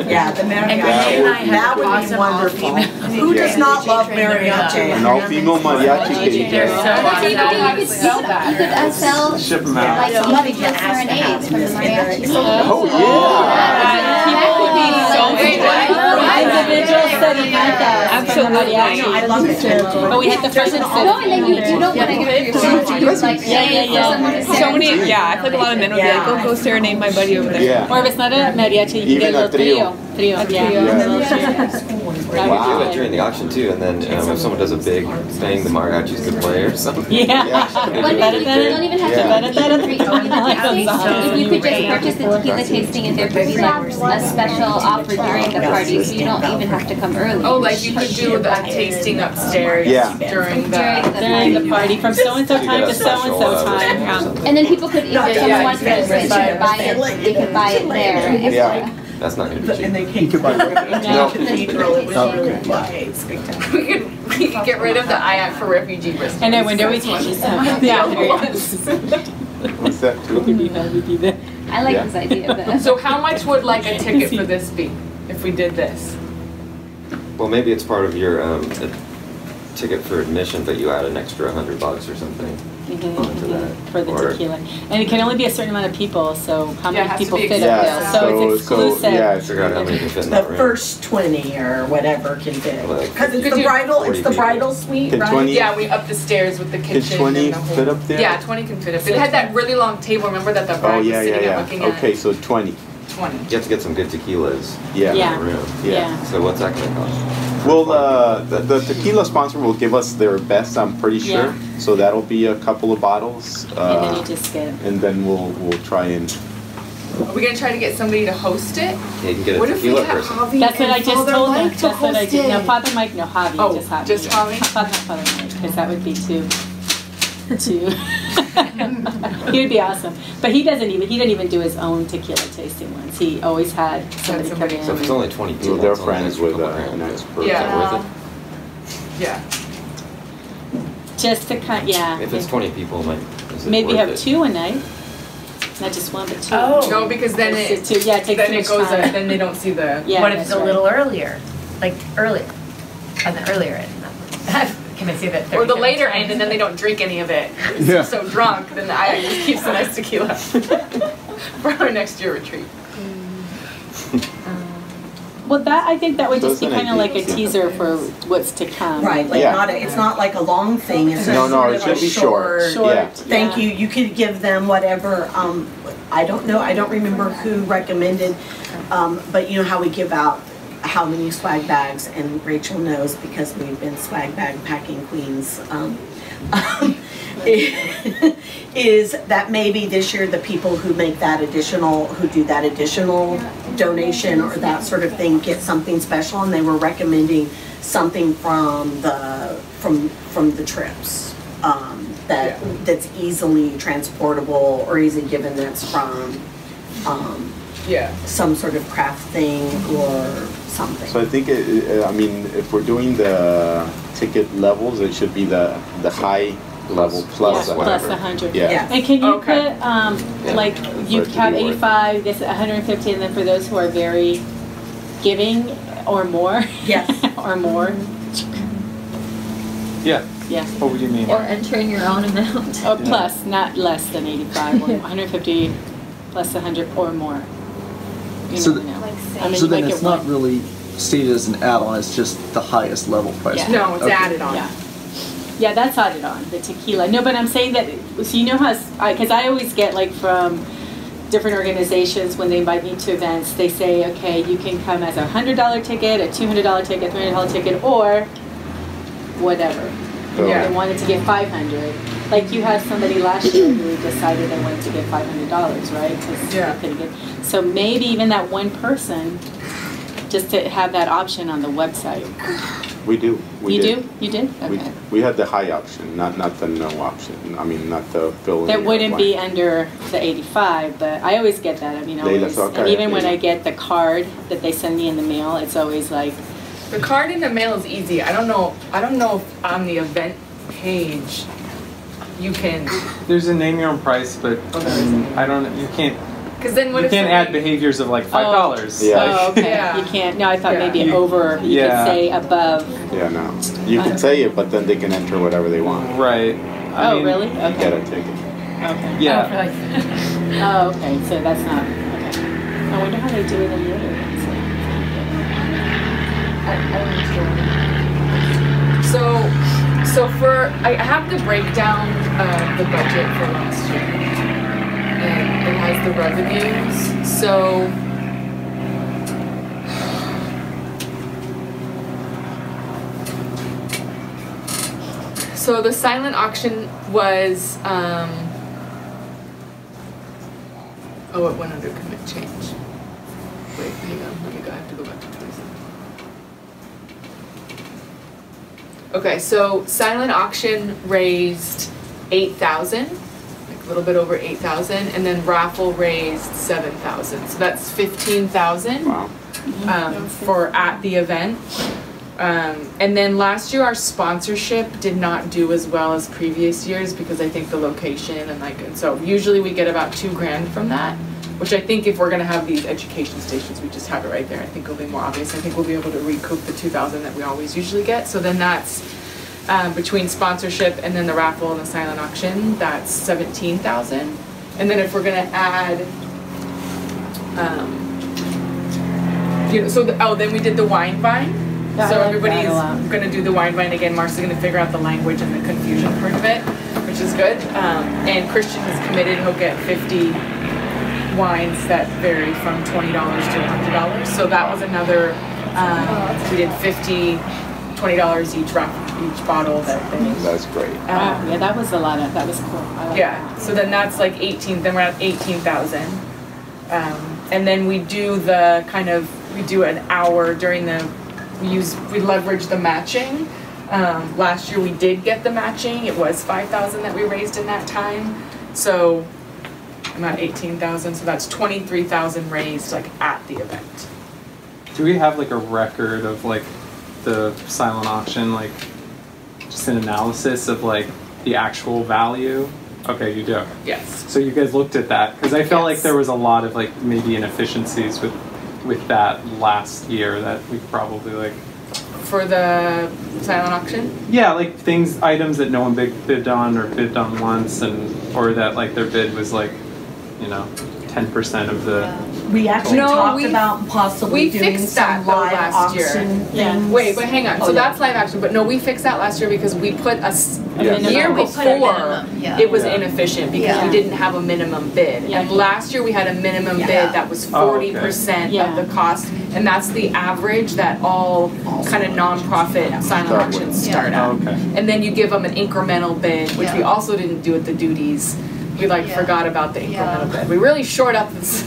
Speaker 7: Yeah, the mariachi. That would be wonderful. Who does not love mariachi?
Speaker 2: An all-female mariachi cage.
Speaker 1: They're so awesome.
Speaker 11: You could sell
Speaker 6: Ship them
Speaker 11: like
Speaker 6: out.
Speaker 11: individual serenades from the mariachi.
Speaker 2: Oh yeah.
Speaker 9: People would be so
Speaker 4: Individual serenatas.
Speaker 9: Absolutely.
Speaker 7: I love it too.
Speaker 4: But we have to first
Speaker 11: No, and then you don't want to give it to yourself. You just like for someone to
Speaker 9: So
Speaker 11: serenade.
Speaker 9: many, yeah, I feel like a lot of men would be like, go serenade my buddy over there.
Speaker 2: Yeah.
Speaker 4: Or if it's not a mariachi, you can
Speaker 2: Even
Speaker 4: get a
Speaker 2: a
Speaker 4: little trio.
Speaker 9: trio.
Speaker 5: We
Speaker 2: Wow.
Speaker 5: do it during the auction too, and then if someone does a big thing, the mariachis could play or something.
Speaker 4: Yeah.
Speaker 11: Well, you don't even have
Speaker 2: Yeah.
Speaker 11: to if you could just purchase the tequila tasting and there could be like a special offer during the party, so you don't even have to come early.
Speaker 1: Oh, like you could do the tasting upstairs
Speaker 2: Yeah.
Speaker 1: during the.
Speaker 4: During the party from so-and-so time to so-and-so time.
Speaker 11: And then people could, if someone wants to switch, they could buy it, they could buy it there.
Speaker 2: Yeah.
Speaker 5: That's not going to be cheap.
Speaker 7: And they came to
Speaker 2: No.
Speaker 7: cathedral, it was really nice.
Speaker 1: We could get rid of the IAC for refugee risk.
Speaker 4: And then when there was yeah, there you go.
Speaker 2: What's that too?
Speaker 11: I like
Speaker 2: Yeah.
Speaker 11: this idea, but.
Speaker 1: So how much would like a ticket for this be if we did this?
Speaker 5: Well, maybe it's part of your a ticket for admission, but you add an extra $100 or something onto that.
Speaker 4: For the
Speaker 5: Or-
Speaker 4: tequila. And it can only be a certain amount of people, so how
Speaker 1: Yeah, it
Speaker 4: many
Speaker 1: has to
Speaker 4: people
Speaker 1: be
Speaker 4: fit
Speaker 2: Yeah,
Speaker 4: up there? So it's exclusive.
Speaker 2: yeah,
Speaker 5: Figure out how many can fit in
Speaker 7: The
Speaker 5: that room.
Speaker 7: first 20 or whatever can fit.
Speaker 5: Like-
Speaker 7: Because it's
Speaker 1: Could
Speaker 7: the
Speaker 1: you-
Speaker 7: bridal, it's
Speaker 5: 40
Speaker 7: the
Speaker 5: people.
Speaker 7: bridal suite,
Speaker 2: Can
Speaker 7: right?
Speaker 2: 20
Speaker 1: Yeah, we up the stairs with the
Speaker 2: Can
Speaker 1: kitchen
Speaker 2: 20
Speaker 1: and the whole.
Speaker 2: fit up there?
Speaker 1: Yeah, 20 can fit up. It had that really long table. Remember that the
Speaker 2: Oh
Speaker 1: bride was
Speaker 2: yeah,
Speaker 1: sitting
Speaker 2: yeah,
Speaker 1: and looking
Speaker 2: yeah.
Speaker 1: at.
Speaker 2: Okay, so 20.
Speaker 1: 20.
Speaker 5: You have to get some good tequilas
Speaker 2: Yeah.
Speaker 4: Yeah.
Speaker 5: in the room.
Speaker 4: Yeah.
Speaker 5: So what's that going to cost?
Speaker 2: Well, the tequila sponsor will give us their best, I'm pretty sure.
Speaker 4: Yeah.
Speaker 2: So that'll be a couple of bottles.
Speaker 4: And then you just get.
Speaker 2: and then we'll try and.
Speaker 1: Are we gonna try to get somebody to host it?
Speaker 5: Yeah, you can get a
Speaker 1: What if we
Speaker 5: tequila
Speaker 1: had
Speaker 5: person.
Speaker 1: Javi
Speaker 4: That's what
Speaker 1: and
Speaker 4: I just
Speaker 1: Father
Speaker 4: told them.
Speaker 1: Mike
Speaker 4: That's
Speaker 1: to
Speaker 4: what I
Speaker 1: host
Speaker 4: did. No,
Speaker 1: it?
Speaker 4: Father Mike, no, Javi,
Speaker 1: Oh,
Speaker 4: just Javi.
Speaker 1: just Javi?
Speaker 4: Father Mike, because that would be too. He would be awesome, but he doesn't even do his own tequila tasting ones. He always had somebody come in.
Speaker 5: So if it's only 20 people,
Speaker 2: So they're
Speaker 5: it's only an
Speaker 2: friends
Speaker 5: extra
Speaker 2: with
Speaker 5: couple
Speaker 2: an
Speaker 5: grand.
Speaker 2: expert.
Speaker 5: Is that
Speaker 1: Yeah.
Speaker 5: worth
Speaker 1: Yeah.
Speaker 4: Just to kind, yeah.
Speaker 5: it? If it's 20 people, is it
Speaker 4: Maybe
Speaker 5: worth
Speaker 4: have
Speaker 5: it?
Speaker 4: 2 a night, not just 1, but 2.
Speaker 1: No, because then it
Speaker 4: Two, yeah, it takes
Speaker 1: then
Speaker 4: too
Speaker 1: it
Speaker 4: much
Speaker 1: goes.
Speaker 4: time.
Speaker 1: Then they don't see the.
Speaker 4: Yeah,
Speaker 8: What if
Speaker 4: that's
Speaker 8: it's a
Speaker 4: right.
Speaker 8: little earlier? Like earlier? On the earlier end? Can I say that?
Speaker 1: Or the
Speaker 8: 30
Speaker 1: later
Speaker 8: minutes?
Speaker 1: end, and then they don't drink any of it.
Speaker 10: Yeah.
Speaker 1: So drunk, then I just keeps the nice tequila for our next year retreat.
Speaker 4: Well, that I think that would
Speaker 2: So
Speaker 4: just be
Speaker 2: it's an
Speaker 4: kind of like a
Speaker 2: idea.
Speaker 4: teaser for what's to come.
Speaker 7: Right, like
Speaker 2: Yeah.
Speaker 7: not, it's not like a long thing, it's just
Speaker 2: No,
Speaker 7: sort
Speaker 2: it
Speaker 7: of
Speaker 2: should
Speaker 7: a
Speaker 2: be short.
Speaker 4: Short.
Speaker 2: Yeah.
Speaker 7: Thank you, you could give them whatever, I don't know, I don't remember who recommended, but you know how we give out how many swag bags, and Rachel knows because we've been swag bag packing queens, is that maybe this year the people who make that additional, who do that additional donation or that sort of thing get something special, and they were recommending something from the trips. That's easily transportable or easy given that's from
Speaker 1: Yeah.
Speaker 7: some sort of craft thing or
Speaker 9: something.
Speaker 2: So I think, I mean, if we're doing the ticket levels, it should be the high level plus
Speaker 4: Yeah,
Speaker 2: whatever.
Speaker 4: plus 100.
Speaker 2: Yeah.
Speaker 4: And can you
Speaker 1: Okay.
Speaker 4: put, like, you
Speaker 2: For it to
Speaker 4: have
Speaker 2: be worth it.
Speaker 4: 85, this 150, and then for those who are very giving or more?
Speaker 7: Yes.
Speaker 4: Or more?
Speaker 6: Yeah.
Speaker 4: Yeah.
Speaker 6: What would you mean?
Speaker 11: Or entering your own amount.
Speaker 4: Or plus, not less than 85, or 150 plus 100 or more. You
Speaker 10: So
Speaker 4: never
Speaker 10: the-
Speaker 4: know.
Speaker 8: Like
Speaker 4: I mean,
Speaker 10: So
Speaker 4: you
Speaker 10: then
Speaker 4: might
Speaker 10: it's
Speaker 4: get
Speaker 10: not
Speaker 4: one.
Speaker 10: really stated as an add-on, it's just the highest level price.
Speaker 4: Yeah.
Speaker 1: No, it's
Speaker 10: Okay.
Speaker 1: added on.
Speaker 4: Yeah. Yeah, that's added on, the tequila. No, but I'm saying that, so you know how, because I always get like from different organizations when they invite me to events, they say, okay, you can come as a $100 ticket, a $200 ticket, $300 ticket, or whatever.
Speaker 1: Yeah.
Speaker 4: They wanted to get 500. Like you had somebody last year who decided they wanted to get $500, right? 'Cause
Speaker 1: Yeah.
Speaker 4: they couldn't get. So maybe even that one person, just to have that option on the website.
Speaker 2: We do. We
Speaker 4: You
Speaker 2: did.
Speaker 4: do? You did?
Speaker 2: We,
Speaker 4: Okay.
Speaker 2: we had the high option, not the no option. I mean, not the fill.
Speaker 4: That wouldn't be under the 85, but I always get that. I mean,
Speaker 2: Leila,
Speaker 4: always.
Speaker 2: so okay,
Speaker 4: And even when
Speaker 2: Leila.
Speaker 4: I get the card that they send me in the mail, it's always like,
Speaker 1: The card in the mail is easy. I don't know if on the event page you can,
Speaker 6: There's a name your own price, but I mean, I don't. You can't.
Speaker 1: because then what
Speaker 6: You
Speaker 1: if
Speaker 6: can't add
Speaker 1: somebody-
Speaker 6: behaviors of like $5.
Speaker 2: Yeah.
Speaker 4: oh, okay,
Speaker 1: Yeah.
Speaker 4: you can't. No, I thought
Speaker 1: Yeah.
Speaker 4: maybe
Speaker 6: You-
Speaker 4: over, you
Speaker 6: yeah.
Speaker 4: could say above.
Speaker 2: Yeah, no. You can say it, but then they can enter whatever they want.
Speaker 6: Right. I
Speaker 4: Oh,
Speaker 6: mean,
Speaker 4: really?
Speaker 2: Get
Speaker 4: Okay.
Speaker 2: a ticket.
Speaker 4: Okay.
Speaker 6: Yeah.
Speaker 4: Oh, okay, so that's not, okay. I wonder how they do it in the other ones.
Speaker 1: So I have the breakdown of the budget for last year. And it has the revenues, so. So the silent auction was, oh, it went under commit change. Wait, hang on, let me go, I have to go back to 27. Okay, so silent auction raised 8,000, like a little bit over 8,000, and then raffle raised 7,000. So that's 15,000
Speaker 2: Wow.
Speaker 1: for at the event. And then last year our sponsorship did not do as well as previous years because I think the location and so usually we get about $2,000 from that, which I think if we're gonna have these education stations, we just have it right there. I think it'll be more obvious. I think we'll be able to recoup the 2,000 that we always usually get. So then that's between sponsorship and then the raffle and the silent auction, that's 17,000. And then if we're gonna add, then we did the wine vine.
Speaker 4: I
Speaker 1: So
Speaker 4: like
Speaker 1: everybody's
Speaker 4: that a lot.
Speaker 1: gonna do the wine vine again. Mark's gonna figure out the language and the confusion part of it, which is good. And Christian is committed, he'll get 50 wines that vary from $20 to $100. So that was another, we did 50, $20 each bottle that they.
Speaker 2: That's great.
Speaker 4: Wow, yeah, that was a lot of, that was cool. I like
Speaker 1: Yeah, so then that's like 18, then we're at 18,000. And then we do the we do an hour during we leverage the matching. Last year we did get the matching, it was 5,000 that we raised in that time. So I'm at 18,000, so that's 23,000 raised like at the event.
Speaker 6: Do we have like a record of like the silent auction, like just an analysis of like the actual value? Okay, you do.
Speaker 1: Yes.
Speaker 6: So you guys looked at that because I felt like
Speaker 1: Yes.
Speaker 6: there was a lot of like maybe inefficiencies with that last year that we probably like.
Speaker 1: For the silent auction?
Speaker 6: Yeah, like items that no one bid on or bid on once, or that like their bid was like, 10% of the.
Speaker 7: We actually
Speaker 1: No,
Speaker 7: talked
Speaker 1: we-
Speaker 7: about possibly
Speaker 1: we
Speaker 7: doing
Speaker 1: fixed that,
Speaker 7: some
Speaker 1: though,
Speaker 7: live
Speaker 1: last year.
Speaker 7: auction
Speaker 4: Yeah.
Speaker 7: things.
Speaker 1: Wait, but hang on,
Speaker 7: Oh,
Speaker 1: so
Speaker 7: yeah.
Speaker 1: that's live action, but no, we fixed that last year because we put
Speaker 2: Yes.
Speaker 1: year
Speaker 11: We put a
Speaker 1: before,
Speaker 11: minimum, yeah.
Speaker 1: it was
Speaker 6: Yeah.
Speaker 1: inefficient because
Speaker 11: Yeah.
Speaker 1: we didn't have a minimum bid.
Speaker 4: Yeah.
Speaker 1: And last year we had a minimum
Speaker 7: Yeah.
Speaker 1: bid that was
Speaker 6: Oh,
Speaker 1: 40%
Speaker 4: okay.
Speaker 1: of the cost. And that's the average that all kind of nonprofit silent
Speaker 2: Start
Speaker 1: auctions
Speaker 2: with.
Speaker 1: start
Speaker 6: Oh,
Speaker 1: at.
Speaker 6: okay.
Speaker 1: And then you give them an incremental bid, which we
Speaker 11: Yeah.
Speaker 1: also didn't do at the duties. We
Speaker 11: Yeah.
Speaker 1: forgot about the incremental
Speaker 11: Yeah.
Speaker 1: bid. We really shored up this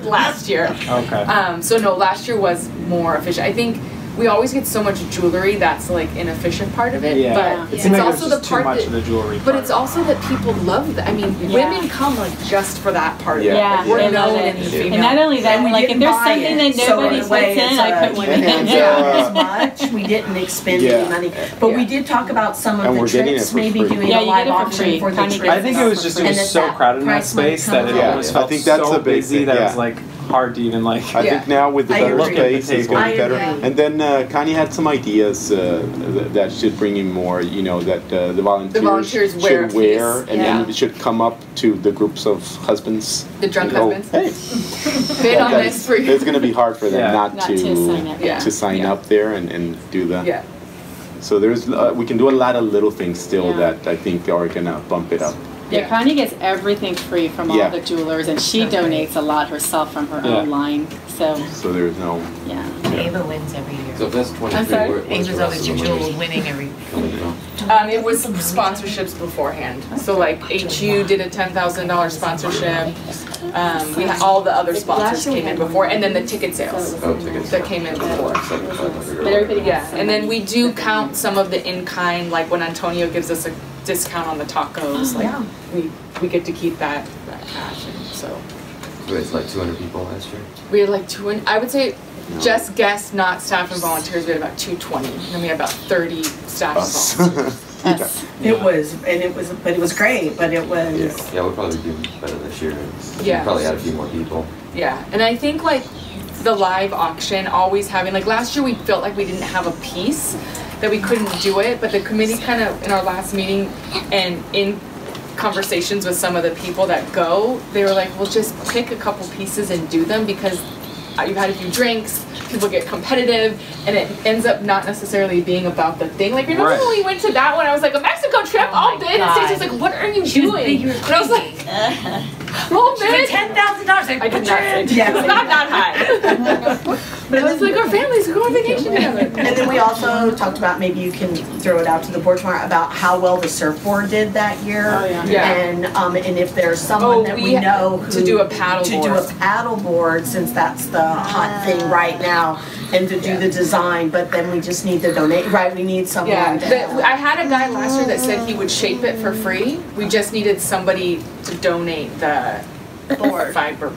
Speaker 1: last year.
Speaker 6: Okay.
Speaker 1: So no, last year was more efficient. I think we always get so much jewelry that's like inefficient part of it,
Speaker 6: Yeah.
Speaker 1: but
Speaker 6: It
Speaker 1: it's
Speaker 6: seemed like
Speaker 1: also
Speaker 6: there's
Speaker 1: the
Speaker 6: just too
Speaker 1: part
Speaker 6: much
Speaker 1: that,
Speaker 6: of the jewelry
Speaker 1: but
Speaker 6: part.
Speaker 1: it's also that people love that. I mean, women come like just for that part of it.
Speaker 4: Yeah,
Speaker 1: Like, we're
Speaker 4: they love
Speaker 1: known
Speaker 4: it.
Speaker 1: in the female.
Speaker 4: And not only that,
Speaker 3: And we
Speaker 4: like if
Speaker 3: didn't
Speaker 4: there's
Speaker 3: buy
Speaker 4: something
Speaker 3: it,
Speaker 4: that
Speaker 3: so
Speaker 4: nobody
Speaker 3: in a way
Speaker 4: puts in,
Speaker 3: it's
Speaker 4: I put one in.
Speaker 3: as much. We didn't expend any money, but we did talk about some of
Speaker 2: And
Speaker 3: the
Speaker 2: we're getting
Speaker 3: trips,
Speaker 2: it for
Speaker 3: maybe
Speaker 2: free.
Speaker 3: doing
Speaker 4: Yeah,
Speaker 3: a
Speaker 4: you
Speaker 3: live
Speaker 4: get it for
Speaker 3: auction
Speaker 4: free.
Speaker 3: for the
Speaker 4: Connie
Speaker 3: trips.
Speaker 6: I think it was just it
Speaker 3: And
Speaker 6: was
Speaker 3: that
Speaker 6: so
Speaker 3: that
Speaker 6: crowded in that
Speaker 3: price might
Speaker 6: space
Speaker 3: come
Speaker 6: that it
Speaker 3: along.
Speaker 6: almost
Speaker 2: I
Speaker 6: felt
Speaker 2: think that's
Speaker 6: so
Speaker 2: a big
Speaker 6: busy
Speaker 2: thing,
Speaker 6: that it
Speaker 2: yeah.
Speaker 6: was like hard to even like.
Speaker 2: I think now with the
Speaker 3: I
Speaker 2: better
Speaker 3: agree.
Speaker 2: space, it's going to be
Speaker 3: I
Speaker 2: better.
Speaker 3: agree.
Speaker 2: And then Connie had some ideas that should bring in more, you know, that the volunteers
Speaker 1: wear a
Speaker 2: should wear,
Speaker 1: piece.
Speaker 2: and
Speaker 1: Yeah.
Speaker 2: then it should come up to the groups of husbands.
Speaker 1: The drunk
Speaker 2: and go,
Speaker 1: husbands.
Speaker 2: Hey,
Speaker 1: Bid on
Speaker 2: that
Speaker 1: this
Speaker 2: is-
Speaker 1: for you.
Speaker 2: it's going to be hard for them
Speaker 6: Yeah.
Speaker 2: not
Speaker 4: Not to sign up.
Speaker 1: Yeah.
Speaker 2: to sign
Speaker 1: Yeah.
Speaker 2: up there and do that.
Speaker 1: Yeah.
Speaker 2: So there's we can do a lot of little things still
Speaker 4: Yeah.
Speaker 2: that I think are going to bump it up.
Speaker 4: Yeah, Connie gets everything free from all
Speaker 2: Yeah.
Speaker 4: the jewelers, and she donates a lot herself from her
Speaker 2: Yeah.
Speaker 4: own line. So,
Speaker 2: So there's no.
Speaker 4: yeah.
Speaker 8: Ava wins every year.
Speaker 5: So if that's 23,
Speaker 1: I'm sorry?
Speaker 5: what's the
Speaker 8: Ava's
Speaker 5: rest
Speaker 8: always
Speaker 5: of the money
Speaker 8: jewel winning every.
Speaker 5: coming from?
Speaker 1: It was some sponsorships beforehand. So like HU did a $10,000 sponsorship. We had all the other sponsors came in before, and then the ticket sales
Speaker 5: Oh, tickets.
Speaker 1: that came in before.
Speaker 5: $7,500.
Speaker 4: But everybody
Speaker 1: Yeah,
Speaker 4: gets
Speaker 1: and then we do count some of the in-kind, like when Antonio gives us a discount on the tacos, like we get to keep that cash, and so.
Speaker 5: So it's like 200 people last year?
Speaker 1: We had like I would say, just guests, not staff and volunteers, we had about 220, and then we had about 30 staff and
Speaker 2: Us.
Speaker 1: volunteers.
Speaker 4: us.
Speaker 7: It was, but it was great, but it was.
Speaker 5: Yeah, we'll probably do better this year.
Speaker 1: Yeah.
Speaker 5: We'll probably add a few more people.
Speaker 1: Yeah, and I think like the live auction, always having, like last year we felt like we didn't have a piece, that we couldn't do it, but the committee kind of, in our last meeting and in conversations with some of the people that go, they were like, well, just pick a couple pieces and do them, because you've had a few drinks, people get competitive, and it ends up not necessarily being about the thing. Like, remember
Speaker 6: Right.
Speaker 1: when we went to that one, I was like, a Mexico trip,
Speaker 8: Oh
Speaker 1: all
Speaker 8: my
Speaker 1: bid, and
Speaker 8: God.
Speaker 1: Stacey was like, what are you
Speaker 8: She was
Speaker 1: doing?
Speaker 8: big, you were
Speaker 1: And I was like, all
Speaker 8: She went
Speaker 1: bid?
Speaker 8: $10,000.
Speaker 1: I did not say,
Speaker 7: Yeah.
Speaker 1: it was not that high. But it was like, our families are going on vacation together.
Speaker 7: And then we also talked about, maybe you can throw it out to the board tomorrow, about how well the surfboard did that year.
Speaker 4: Oh, yeah.
Speaker 1: Yeah.
Speaker 7: And if there's someone that we know who.
Speaker 1: to do a paddle
Speaker 7: To do
Speaker 1: board.
Speaker 7: a paddle board, since that's the hot thing right now, and to do the design, but then we just need to donate, right, we need someone
Speaker 1: Yeah,
Speaker 7: to.
Speaker 1: I had a guy last year that said he would shape it for free. We just needed somebody to donate the fiberglass.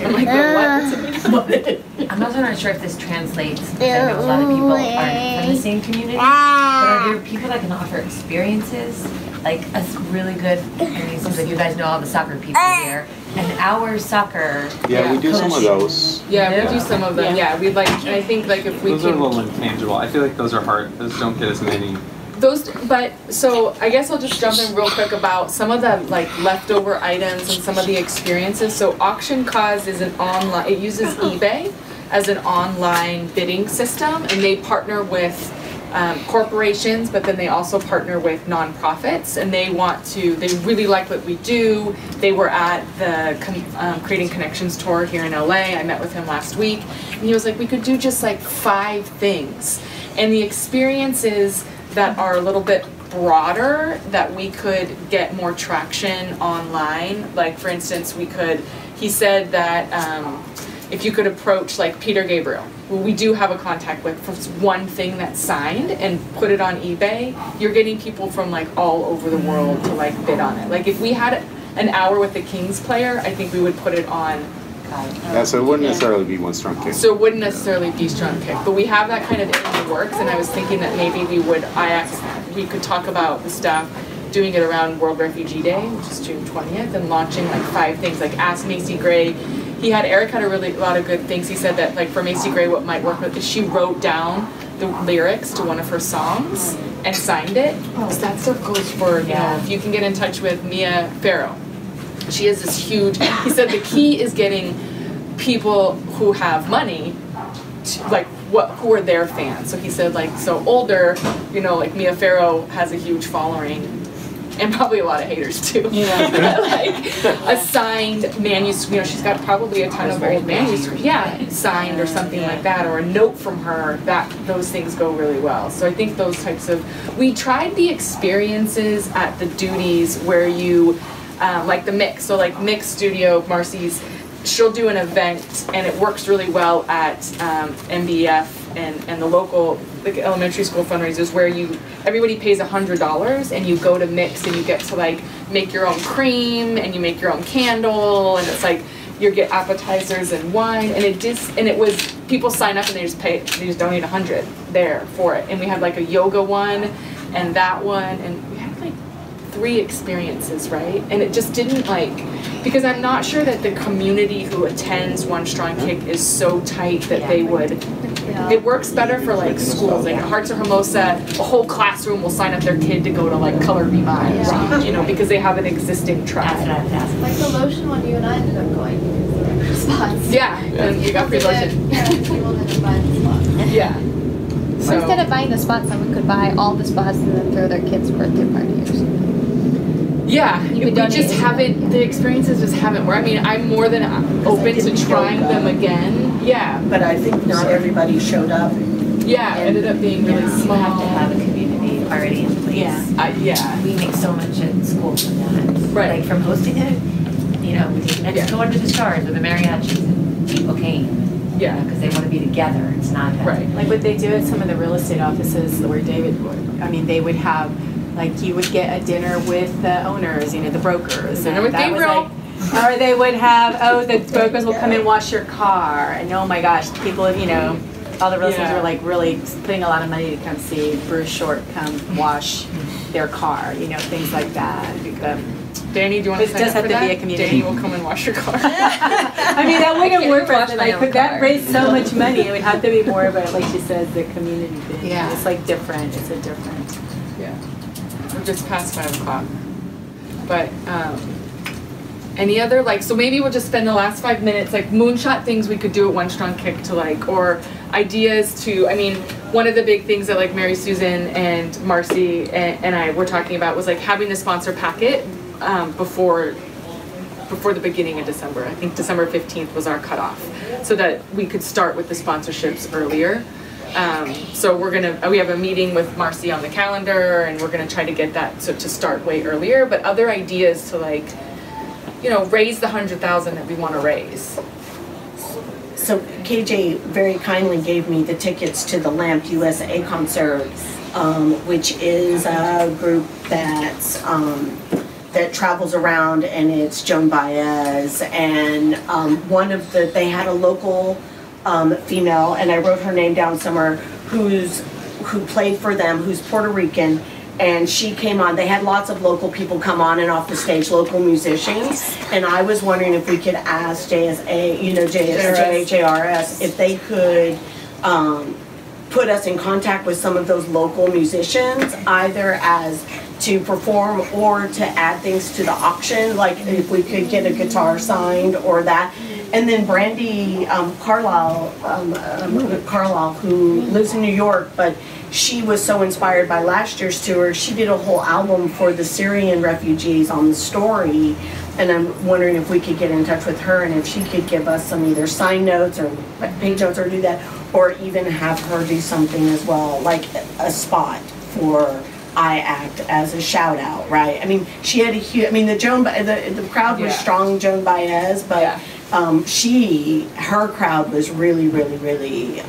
Speaker 1: I'm like, what?
Speaker 8: I'm also not sure if this translates, because I know a lot of people aren't from the same community, but are there people that can offer experiences? Like a really good, I mean, it seems like you guys know all the soccer people here, an hour soccer.
Speaker 2: Yeah, we do some of
Speaker 8: coach.
Speaker 2: those.
Speaker 1: Yeah, we do some of them. Yeah, we'd like, and I think like if we
Speaker 6: Those are a
Speaker 1: can.
Speaker 6: little intangible. I feel like those are hard. Those don't get as many.
Speaker 1: Those, but, so I guess I'll just jump in real quick about some of the like leftover items and some of the experiences. So Auction Cause is an online, it uses eBay as an online bidding system, and they partner with corporations, but then they also partner with nonprofits, and they really like what we do. They were at the Creating Connections tour here in LA. I met with him last week, and he was like, we could do just like 5 things. And the experiences that are a little bit broader, that we could get more traction online. Like for instance, he said that if you could approach like Peter Gabriel, who we do have a contact with, for one thing that's signed, and put it on eBay, you're getting people from like all over the world to like bid on it. Like if we had an hour with the Kings player, I think we would put it on.
Speaker 2: Yeah, so it wouldn't necessarily be one strong kick.
Speaker 1: So it wouldn't necessarily be strong kick, but we have that kind of in the works, and I was thinking that maybe we could talk about the staff doing it around World Refugee Day, which is June 20th, and launching like 5 things, like Ask Macy Gray. Eric had a lot of good things. He said that like for Macy Gray, what might work with is she wrote down the lyrics to one of her songs and signed it. So that stuff goes for, you know, if you can get in touch with Mia Farrow. She has this huge, he said the key is getting people who have money to, like, who are their fans. So he said like, so older, you know, like Mia Farrow has a huge following, and probably a lot of haters too. Yeah. But like a signed manuscript, you know, she's got probably a ton of old manuscripts. Yeah, signed or something like that, or a note from her. Those things go really well. So I think those types of. We tried the experiences at the duties where you, like the Mix. So like Mix Studio, Marcy's, she'll do an event, and it works really well at MBF and the local, the elementary school fundraisers where everybody pays $100 and you go to mix and you get to like make your own cream and you make your own candle, and it's like you get appetizers and wine, and it was people sign up and they just donate $100 there for it. And we had like a yoga one and that one, and we had like 3 experiences, right? And it just didn't because I'm not sure that the community who attends One Strong Kick is so tight that they would. It works better for like schools, like Hearts of Hermosa, a whole classroom will sign up their kid to go to like Color Be Mine, you know, because they have an existing tribe.
Speaker 12: Like the lotion one, you and I ended up going because there were spots.
Speaker 1: Yeah, and you got free lotion.
Speaker 12: Yeah, people didn't buy the spots.
Speaker 1: Yeah.
Speaker 11: So instead of buying the spots, someone could buy all the spots and then throw their kid's birthday party or something.
Speaker 1: Yeah, we just haven't, the experiences just haven't worked. I mean, I'm more than open to trying them again. Yeah.
Speaker 7: But I think not everybody showed up.
Speaker 1: Yeah, it ended up being really small.
Speaker 8: You have to have a community already in place.
Speaker 1: Yeah.
Speaker 8: We make so much at school from that.
Speaker 1: Right.
Speaker 8: Like from hosting it, you know, we take next door to the stars with the mariachis and people came.
Speaker 1: Yeah.
Speaker 8: Because they want to be together. It's not that.
Speaker 1: Right.
Speaker 4: Like what they do at some of the real estate offices where David would, I mean, they would have, like you would get a dinner with the owners, you know, the brokers.
Speaker 1: Dinner with Gabriel.
Speaker 4: Or they would have, the brokers will come and wash your car. And oh my gosh, people, you know, all the real estate were like really putting a lot of money to come see Bruce Short come wash their car, you know, things like that.
Speaker 1: Danny, do you want to sign up for that? Be a community. Danny will come and wash your car.
Speaker 4: I mean, that wouldn't work for us. Like, that raised so much money. It would have to be more of a, like she says, the community thing.
Speaker 1: Yeah.
Speaker 4: It's like different. It's a different.
Speaker 1: Yeah. We're just past 5 o'clock. But any other, so maybe we'll just spend the last 5 minutes, moonshot things we could do at One Strong Kick to or ideas to, I mean, one of the big things that Mary Susan and Marcy and I were talking about was having the sponsor packet before the beginning of December. I think December 15th was our cutoff, so that we could start with the sponsorships earlier. So we have a meeting with Marcy on the calendar, and we're gonna try to get that to start way earlier. But other ideas to raise the 100,000 that we want to raise.
Speaker 7: So KJ very kindly gave me the tickets to the Lamp USA concert, which is a group that's that travels around, and it's Joan Baez, and they had a local female, and I wrote her name down somewhere, who played for them, who's Puerto Rican, and she came on. They had lots of local people come on and off the stage, local musicians, and I was wondering if we could ask JSA, JRS, if they could put us in contact with some of those local musicians, either as to perform or to add things to the auction, if we could get a guitar signed or that. And then Brandy Carlisle, who lives in New York, but she was so inspired by last year's tour, she did a whole album for the Syrian refugees on the story, and I'm wondering if we could get in touch with her and if she could give us some either sign notes or page notes or do that, or even have her do something as well, like a spot for I Act as a shout out, right? I mean, she had a huge, the crowd was strong Joan Baez, but her crowd was really, really, really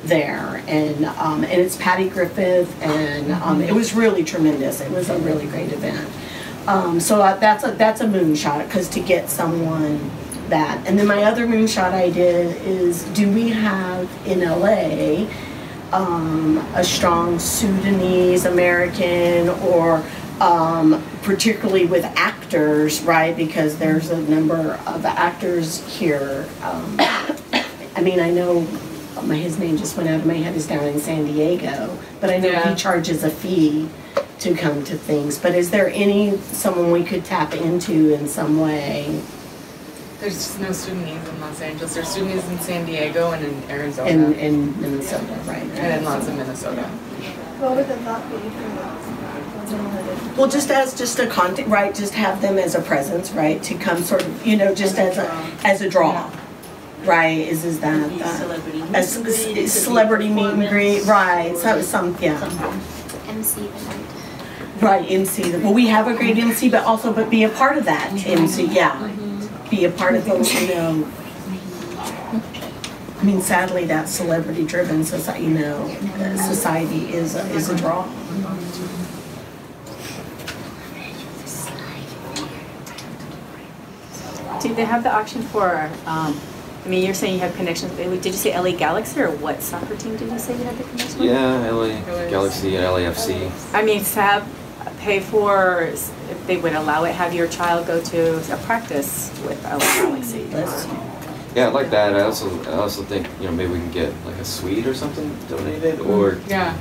Speaker 7: there, and it's Patty Griffith, and it was really tremendous. It was a really great event. So that's a moonshot, because to get someone that, and then my other moonshot idea is, do we have in LA a strong Sudanese American, or particularly with actors, right? Because there's a number of actors here. I mean, I know his name just went out of my head, is down in San Diego, but I know he charges a fee to come to things. But is there someone we could tap into in some way?
Speaker 1: There's just no Sudanese in Los Angeles. There's Sudanese in San Diego and in Arizona.
Speaker 7: In Minnesota, right.
Speaker 1: And in lots of Minnesota.
Speaker 12: What would the thought be for
Speaker 7: Well, just a content, right? Just have them as a presence, right? To come sort of, just as a draw, right? Is that a celebrity meet and greet, right?
Speaker 11: MC the night.
Speaker 7: Right, MC. Well, we have a great MC, but be a part of that MC, yeah. Be a part of those, I mean, sadly, that celebrity-driven society, society is a draw.
Speaker 4: Do they have the option for, I mean, you're saying you have connections, did you say LA Galaxy or what soccer team did you say you had the connection with?
Speaker 5: Yeah, LA Galaxy and LAFC.
Speaker 4: I mean, to have, pay for, if they would allow it, have your child go to a practice with LA Galaxy.
Speaker 5: Yeah, I like that. I also think, maybe we can get like a suite or something donated, or that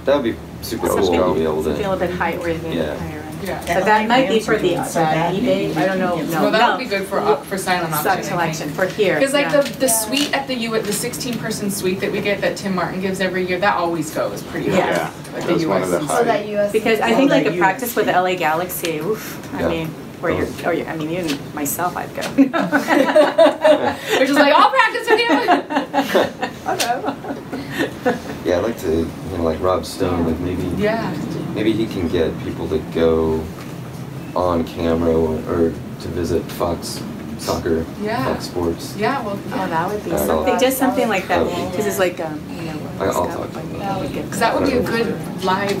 Speaker 5: would be super cool to be able to.
Speaker 4: Something a little bit higher, higher end.
Speaker 1: Yeah.
Speaker 4: But that might be for the eBay. I don't know.
Speaker 1: Well, that would be good for silent auction.
Speaker 4: Selection for here.
Speaker 1: Because like the suite at the 16-person suite that we get that Tim Martin gives every year, that always goes pretty high.
Speaker 4: Yeah.
Speaker 1: Like the US.
Speaker 12: Oh, that US.
Speaker 4: Because I think like a practice with the LA Galaxy, oof, I
Speaker 5: Yeah.
Speaker 4: mean, where I mean, even myself, I'd go.
Speaker 1: Which is like, I'll practice with you.
Speaker 5: Yeah, I'd like to, like Rob Stone, like maybe he can get people to go on camera or to visit Fox Soccer, Fox Sports.
Speaker 1: Yeah, well,
Speaker 4: oh, that would be
Speaker 5: Yeah,
Speaker 4: something, just something like that,
Speaker 5: Yeah.
Speaker 4: because it's like,
Speaker 5: I'll talk to him.
Speaker 1: because that would be a good live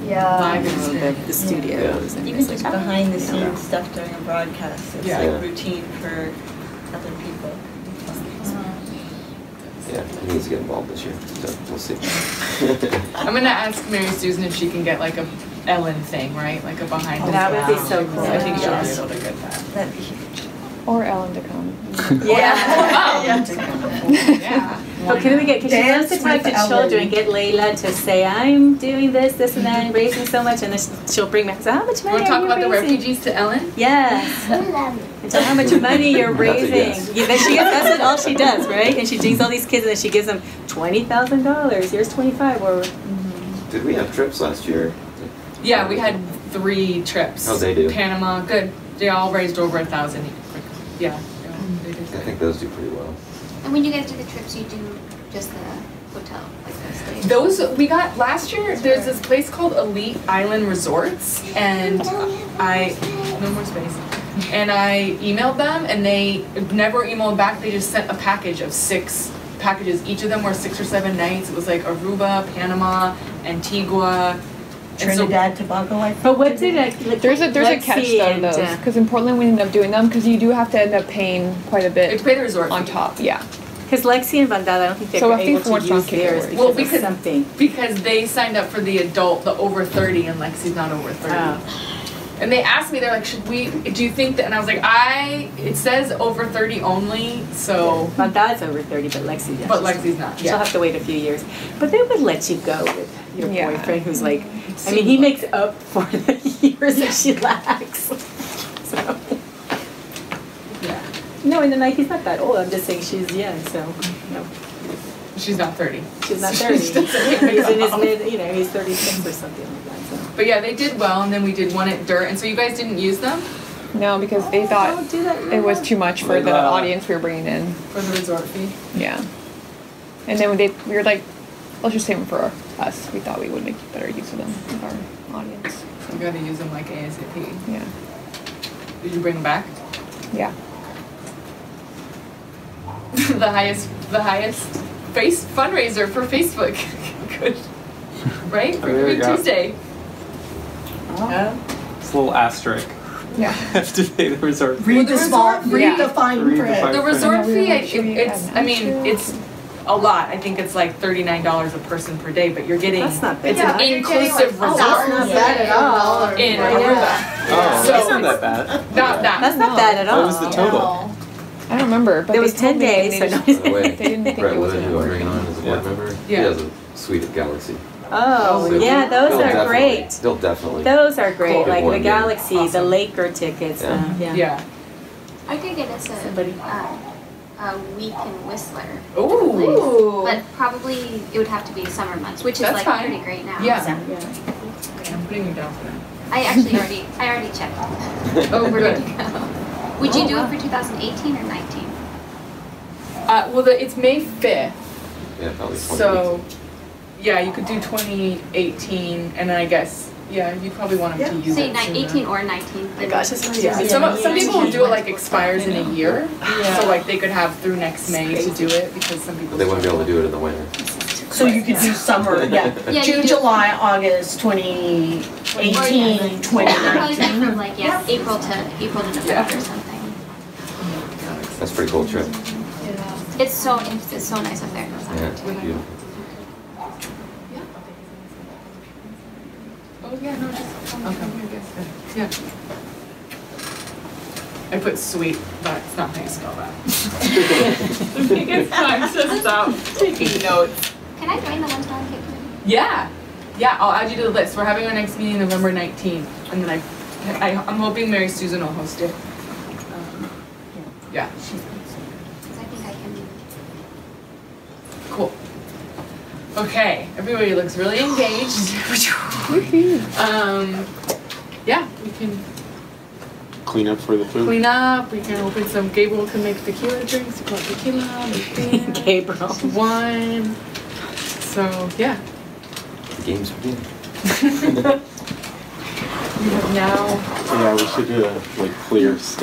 Speaker 1: live experience.
Speaker 4: the studios. And
Speaker 3: Even just behind the scenes stuff during a broadcast, it's
Speaker 1: Yeah.
Speaker 3: like routine for other people.
Speaker 5: Yeah, he needs to get involved this year, so we'll see.
Speaker 1: I'm gonna ask Mary Susan if she can get like a Ellen thing, right? Like a behind the
Speaker 4: That would be
Speaker 1: scenes.
Speaker 4: so cool.
Speaker 1: I think she'll be
Speaker 3: Yes.
Speaker 1: able to get that.
Speaker 3: That'd be huge.
Speaker 9: Or Ellen to come.
Speaker 4: Yeah.
Speaker 1: Yeah.
Speaker 4: But can we get, because she loves to
Speaker 3: Dance
Speaker 4: talk
Speaker 3: with
Speaker 4: to
Speaker 3: Ellen.
Speaker 4: children, get Layla to say, I'm doing this, this, and that, and raising so much, and then she'll bring back, so how much
Speaker 1: You
Speaker 4: money
Speaker 1: wanna talk
Speaker 4: are you
Speaker 1: about the
Speaker 4: raising?
Speaker 1: refugees to Ellen?
Speaker 4: Yes. And so how much money you're
Speaker 5: That's a
Speaker 4: raising.
Speaker 5: yes.
Speaker 4: Yeah, then she gets, that's what all she does, right? And she brings all these kids, and then she gives them $20,000. Here's 25. Or
Speaker 5: Did we have trips last year?
Speaker 1: Yeah, we had 3 trips.
Speaker 5: How'd they do?
Speaker 1: Panama, good. They all raised over 1,000. Yeah. They did
Speaker 5: I
Speaker 1: good.
Speaker 5: think those do pretty well.
Speaker 11: And when you guys do the trips, you do just the hotel, like those days?
Speaker 1: Those we got last year. There's this place called Elite Island Resorts, and no more space. And I emailed them, and they never emailed back. They just sent a package of 6 packages. Each of them were 6 or 7 nights. It was like Aruba, Panama, Antigua, and so-
Speaker 7: Trinidad, Tobago, I think.
Speaker 4: but what did I, like,
Speaker 9: There's a catch
Speaker 4: Lexi
Speaker 9: though
Speaker 4: and,
Speaker 9: those because in Portland we ended up doing them because you do have to end up paying quite a
Speaker 1: You have
Speaker 9: bit
Speaker 1: to pay the resort
Speaker 9: on
Speaker 1: fee.
Speaker 9: top. Yeah.
Speaker 4: because Lexi and Vandala, I don't think they
Speaker 9: So
Speaker 4: were
Speaker 9: I think
Speaker 4: able
Speaker 9: for what's
Speaker 4: to
Speaker 9: not
Speaker 4: use
Speaker 9: kicking
Speaker 4: theirs
Speaker 9: it.
Speaker 4: because
Speaker 1: Well,
Speaker 4: of
Speaker 1: because-
Speaker 4: something.
Speaker 1: Because they signed up for the adult, the over 30, and Lexi's not over 30.
Speaker 4: Oh.
Speaker 1: And they asked me, they're like, do you think that? And I was like, it says over 30 only, so,
Speaker 4: Vandala's over 30, but Lexi does.
Speaker 1: but Lexi's not.
Speaker 4: She'll have to wait a few years. But they would let you go with your
Speaker 9: Yeah.
Speaker 4: boyfriend who's like, I mean, he makes up for the years that she lacks. So.
Speaker 1: Yeah.
Speaker 4: No, and then like, he's not that old. I'm just saying she's young, so, no.
Speaker 1: She's not 30.
Speaker 4: She's not 30.
Speaker 1: She doesn't
Speaker 4: He's
Speaker 1: make
Speaker 4: in his
Speaker 1: up.
Speaker 4: mid, he's 36 or something like that, so.
Speaker 1: But yeah, they did well, and then we did one at Dirt, and so you guys didn't use them
Speaker 9: No, because they thought
Speaker 4: Don't do that.
Speaker 9: it was too much for the audience we were bringing in.
Speaker 1: for the resort fee.
Speaker 9: Yeah. And then we were like, let's just save them for us. We thought we would make better use of them with our audience.
Speaker 1: So you gotta use them like ASAP.
Speaker 9: Yeah.
Speaker 1: Did you bring them back?
Speaker 9: Yeah.
Speaker 1: the highest face fundraiser for Facebook. Good. Right? For
Speaker 6: There you
Speaker 1: Giving
Speaker 6: go.
Speaker 1: Tuesday.
Speaker 6: It's a little asterisk.
Speaker 9: Yeah.
Speaker 6: Have to pay the resort.
Speaker 7: Read the small, read
Speaker 9: Yeah.
Speaker 7: the fine
Speaker 6: Read the
Speaker 7: print.
Speaker 6: fine
Speaker 1: The
Speaker 6: print.
Speaker 1: resort
Speaker 9: we
Speaker 1: fee,
Speaker 9: were actually
Speaker 1: it's a lot. I think it's like $39 a person per day, but you're getting
Speaker 4: That's not bad.
Speaker 1: it's
Speaker 12: Yeah,
Speaker 1: an
Speaker 12: you're getting,
Speaker 1: inclusive
Speaker 12: like,
Speaker 1: resort
Speaker 4: That's not bad at all.
Speaker 1: in
Speaker 4: Yeah.
Speaker 1: Aruba.
Speaker 6: Oh,
Speaker 1: So
Speaker 6: that's not
Speaker 1: it's
Speaker 6: that bad.
Speaker 1: Not that.
Speaker 4: That's not bad at all.
Speaker 6: What was the total?
Speaker 9: I don't remember, but
Speaker 4: There
Speaker 9: they
Speaker 4: was 10
Speaker 9: told me
Speaker 4: days,
Speaker 9: they
Speaker 4: so
Speaker 9: just-
Speaker 5: By the way,
Speaker 9: They didn't think
Speaker 5: Brett
Speaker 9: it was
Speaker 5: Wood,
Speaker 9: gonna
Speaker 5: who I'm
Speaker 9: work.
Speaker 5: bringing on as a board member, he
Speaker 1: Yeah.
Speaker 5: has a suite at Galaxy.
Speaker 4: Oh,
Speaker 5: So
Speaker 4: yeah, those
Speaker 5: they'll
Speaker 4: are
Speaker 5: definitely-
Speaker 4: great.
Speaker 5: They'll definitely.
Speaker 4: Those are great,
Speaker 5: Cool.
Speaker 4: like
Speaker 5: One
Speaker 4: the
Speaker 5: day.
Speaker 4: Galaxy, the
Speaker 1: Awesome.
Speaker 4: Laker tickets,
Speaker 5: Yeah.
Speaker 1: Yeah.
Speaker 11: I could get us
Speaker 4: Somebody.
Speaker 11: a week in Whistler.
Speaker 1: Ooh.
Speaker 11: But probably it would have to be summer months, which is
Speaker 1: That's
Speaker 11: like
Speaker 1: fine.
Speaker 11: pretty great now.
Speaker 1: Yeah.
Speaker 11: So
Speaker 1: Okay, I'm putting you down for that.
Speaker 11: I actually already checked.
Speaker 1: Oh,
Speaker 11: We're
Speaker 1: good.
Speaker 11: good to go. Would you do it for 2018 or 19?
Speaker 1: Well, it's May 5th,
Speaker 5: Yeah, probably 20.
Speaker 1: so yeah, you could do 2018, and then I guess Yeah, you probably want them to use
Speaker 11: Say
Speaker 1: it sooner.
Speaker 11: 18 or 19.
Speaker 1: Oh my gosh, that's some people will do it like expires in a year.
Speaker 3: Yeah.
Speaker 1: So like they could have through next May to do it because some people.
Speaker 5: They wouldn't be able to do it in the winter.
Speaker 7: So you could do summer, yeah,
Speaker 11: Yeah,
Speaker 7: June,
Speaker 11: you do-
Speaker 7: July, August, 2018, 2019.
Speaker 11: From like April to November or something.
Speaker 5: That's a pretty cool trip.
Speaker 11: It's so nice up there.
Speaker 5: Yeah, it's beautiful.
Speaker 1: Oh yeah, no, just yeah. I put sweet, but it's not how you spell that. I think it's time to stop taking notes.
Speaker 11: Can I join the one-time cake committee?
Speaker 1: Yeah, yeah, I'll add you to the list. We're having our next meeting November 19th, and then I'm hoping Mary Susan will host it. Yeah.
Speaker 11: Because I think I can.
Speaker 1: Cool. Okay, everybody looks really engaged. Yeah, we can
Speaker 2: Clean up for the food.
Speaker 1: clean up. We can open some. Gabriel can make tequila drinks. We want tequila, make beer,
Speaker 4: Gabriel.
Speaker 1: wine. So yeah,
Speaker 5: The games begin.
Speaker 1: we have now.
Speaker 2: Yeah, we should do a like clear.